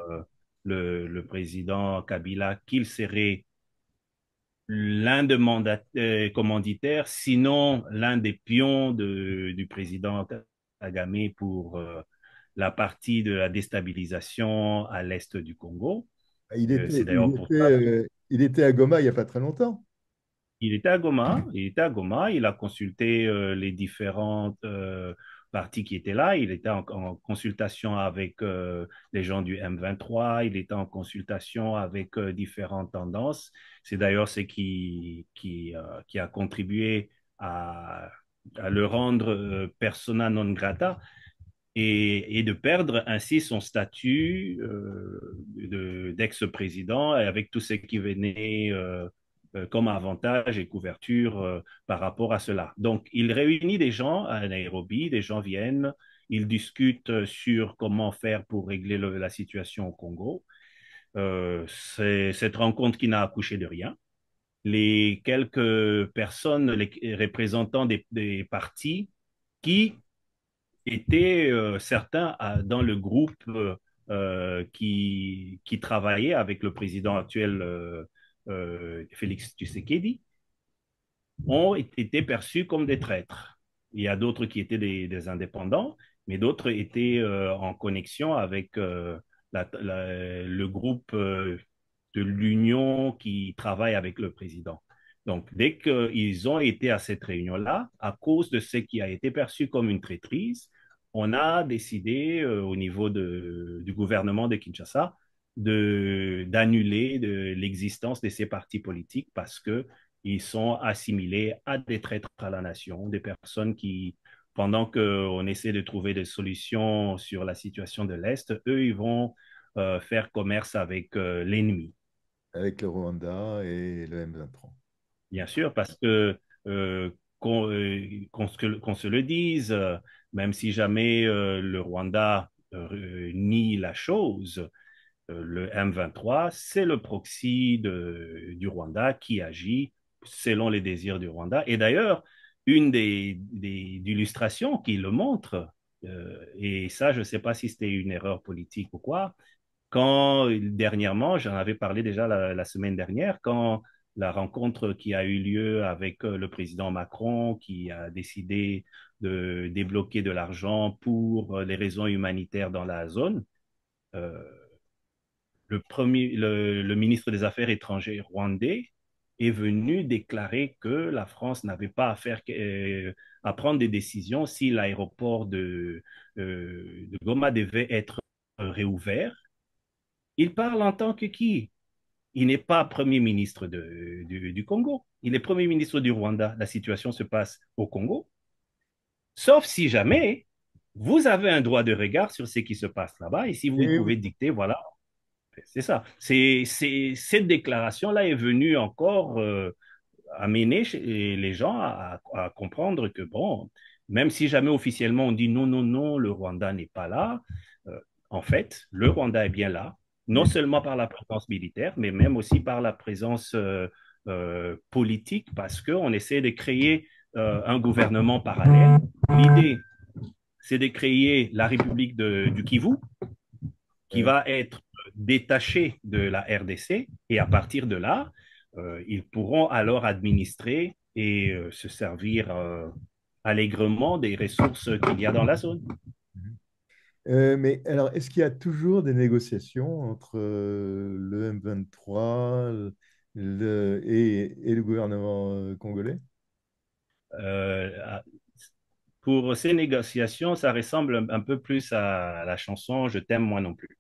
le président Kabila qu'il serait l'un des commanditaires, sinon l'un des pions du président Kagame pour la partie de la déstabilisation à l'est du Congo. Il C'est était, d'ailleurs pour ça il était à Goma il n'y a pas très longtemps. il était à Goma, il a consulté les différentes parties qui étaient là, il était en consultation avec les gens du M23, il était en consultation avec différentes tendances. C'est d'ailleurs ce qui a contribué à le rendre persona non grata et de perdre ainsi son statut d'ex-président et avec tout ce qui venait comme avantage et couverture par rapport à cela. Donc, il réunit des gens à Nairobi, des gens viennent, ils discutent sur comment faire pour régler la situation au Congo. C'est cette rencontre qui n'a accouché de rien. Les quelques personnes, les représentants des partis qui étaient certains dans le groupe qui travaillait avec le président actuel Félix Tshisekedi ont été perçus comme des traîtres. Il y a d'autres qui étaient des indépendants, mais d'autres étaient en connexion avec le groupe de l'Union qui travaille avec le président. Donc, dès qu'ils ont été à cette réunion-là, à cause de ce qui a été perçu comme une traîtrise, on a décidé au niveau du gouvernement de Kinshasa d'annuler l'existence de ces partis politiques parce que ils sont assimilés à des traîtres à la nation, des personnes qui, pendant qu'on essaie de trouver des solutions sur la situation de l'Est, eux, ils vont faire commerce avec l'ennemi. avec le Rwanda et le M23. Bien sûr, parce que qu'on se le dise, même si jamais le Rwanda nie la chose, le M23, c'est le proxy du Rwanda qui agit selon les désirs du Rwanda. Et d'ailleurs, une des illustrations qui le montre, et ça, je ne sais pas si c'était une erreur politique ou quoi, quand dernièrement, j'en avais parlé déjà la semaine dernière, quand la rencontre qui a eu lieu avec le président Macron, qui a décidé de débloquer de l'argent pour les raisons humanitaires dans la zone, euh, le ministre des Affaires étrangères rwandais est venu déclarer que la France n'avait pas à prendre des décisions si l'aéroport de Goma devait être réouvert. Il parle en tant que qui? Il n'est pas Premier ministre du Congo. Il est Premier ministre du Rwanda. La situation se passe au Congo. Sauf si jamais vous avez un droit de regard sur ce qui se passe là-bas et si vous pouvez dicter, voilà, c'est ça. Cette déclaration-là est venue encore amener les gens à comprendre que, bon, même si jamais officiellement on dit non, non, non, le Rwanda n'est pas là, en fait, le Rwanda est bien là, non seulement par la présence militaire, mais même aussi par la présence politique, parce qu'on essaie de créer un gouvernement parallèle. L'idée, c'est de créer la République du Kivu, qui va être détachée de la RDC, et à partir de là, ils pourront alors administrer et se servir allègrement des ressources qu'il y a dans la zone. Mais alors, est-ce qu'il y a toujours des négociations entre le M23 et le gouvernement congolais? Pour ces négociations, ça ressemble un peu plus à la chanson Je t'aime moi non plus.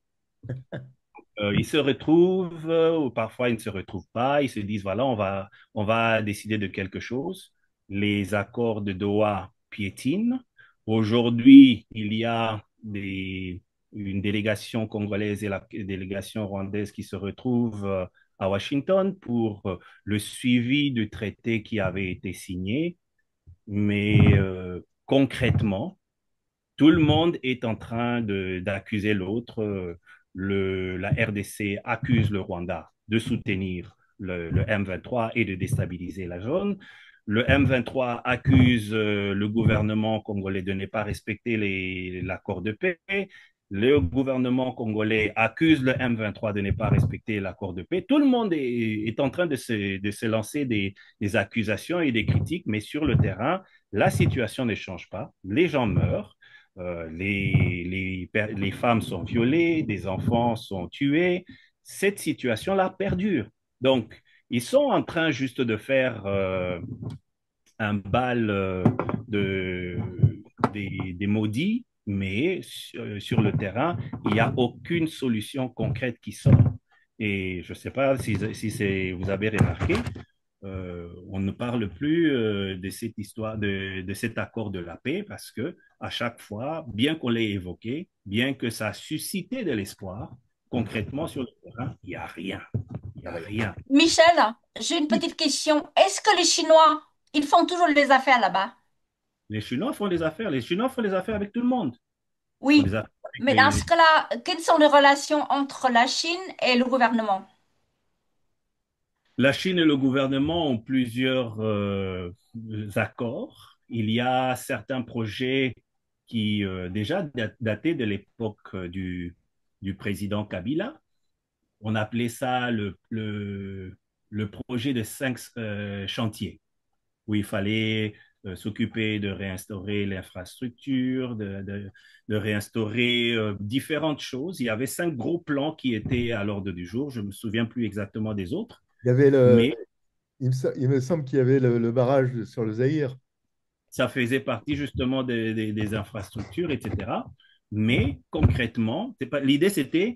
Ils se retrouvent, ou parfois ils ne se retrouvent pas, ils se disent, voilà, on va décider de quelque chose. Les accords de Doha piétinent. Aujourd'hui, il y a une délégation congolaise et la délégation rwandaise qui se retrouvent à Washington pour le suivi du traité qui avait été signé. Mais concrètement, tout le monde est en train d'accuser l'autre. La RDC accuse le Rwanda de soutenir le M23 et de déstabiliser la zone. Le M23 accuse le gouvernement congolais de ne pas respecter l'accord de paix. Le gouvernement congolais accuse le M23 de ne pas respecter l'accord de paix. Tout le monde est en train de se lancer des accusations et des critiques, mais sur le terrain, la situation ne change pas. Les gens meurent. Les femmes sont violées, des enfants sont tués. Cette situation-là perdure. Donc, ils sont en train juste de faire un bal des maudits, mais sur le terrain, il n'y a aucune solution concrète qui sort. Et je ne sais pas si vous avez remarqué, on ne parle plus de cette histoire, de cet accord de la paix, parce que à chaque fois, bien qu'on l'ait évoqué, bien que ça a suscité de l'espoir, concrètement sur le terrain, il n'y a rien. Il n'y a rien. Michel, j'ai une petite question. Est-ce que les Chinois, ils font toujours les affaires là-bas? Les Chinois font des affaires. Les Chinois font des affaires avec tout le monde. Oui, mais dans ce cas-là, quelles sont les relations entre la Chine et le gouvernement? La Chine et le gouvernement ont plusieurs accords. Il y a certains projets qui déjà dataient de l'époque du président Kabila. On appelait ça le projet de 5 chantiers, où il fallait s'occuper de réinstaurer l'infrastructure, de réinstaurer différentes choses. Il y avait 5 gros plans qui étaient à l'ordre du jour. Je ne me souviens plus exactement des autres. Il y avait il me semble qu'il y avait le barrage sur le Zaïre. Ça faisait partie justement des infrastructures, etc. Mais concrètement, l'idée c'était,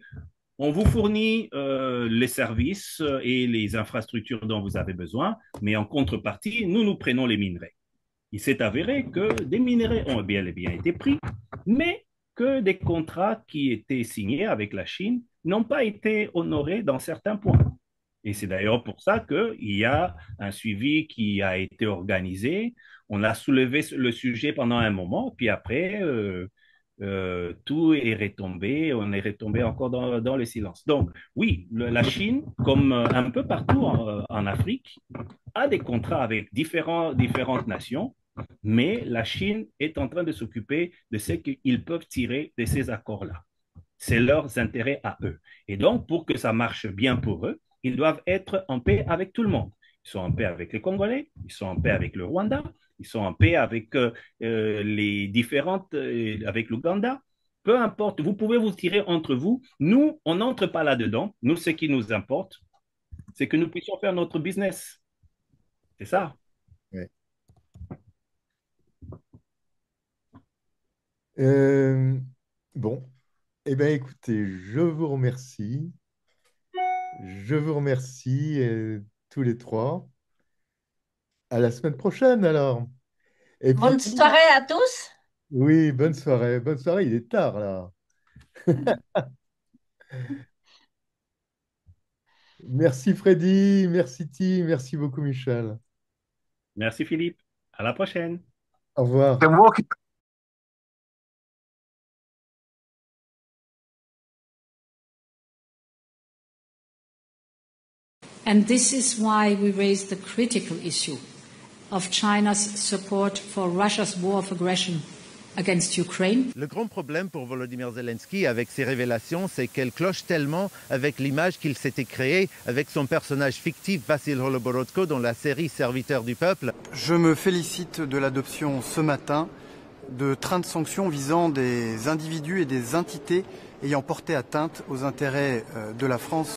on vous fournit les services et les infrastructures dont vous avez besoin, mais en contrepartie, nous prenons les minerais. Il s'est avéré que des minerais ont bien et bien été pris, mais que des contrats qui étaient signés avec la Chine n'ont pas été honorés dans certains points. Et c'est d'ailleurs pour ça qu'il y a un suivi qui a été organisé. On a soulevé le sujet pendant un moment, puis après, tout est retombé, on est retombé encore dans le silence. Donc, oui, la Chine, comme un peu partout en Afrique, a des contrats avec différentes nations, mais la Chine est en train de s'occuper de ce qu'ils peuvent tirer de ces accords-là. C'est leurs intérêts à eux. Et donc, pour que ça marche bien pour eux, ils doivent être en paix avec tout le monde. Ils sont en paix avec les Congolais, ils sont en paix avec le Rwanda, ils sont en paix avec les différentes, avec l'Ouganda. Peu importe, vous pouvez vous tirer entre vous. Nous, on n'entre pas là-dedans. Nous, ce qui nous importe, c'est que nous puissions faire notre business. C'est ça. Ouais. Bon, eh bien écoutez, je vous remercie. Je vous remercie tous les trois. À la semaine prochaine alors. Et puis, Bonne soirée à tous. oui, bonne soirée. Bonne soirée, il est tard là. Merci Freddy, merci Tim, merci beaucoup Michel. Merci Philippe. À la prochaine. Au revoir. C'est moi qui And this is why we raised the critical issue of China's support for Russia's war of aggression against Ukraine. Le grand problème pour Volodymyr Zelensky avec ces révélations, c'est qu'elle cloche tellement avec l'image qu'il s'était créée avec son personnage fictif Vassil Holoborodko dans la série Serviteur du peuple. Je me félicite de l'adoption ce matin de trains de sanctions visant des individus et des entités ayant porté atteinte aux intérêts de la France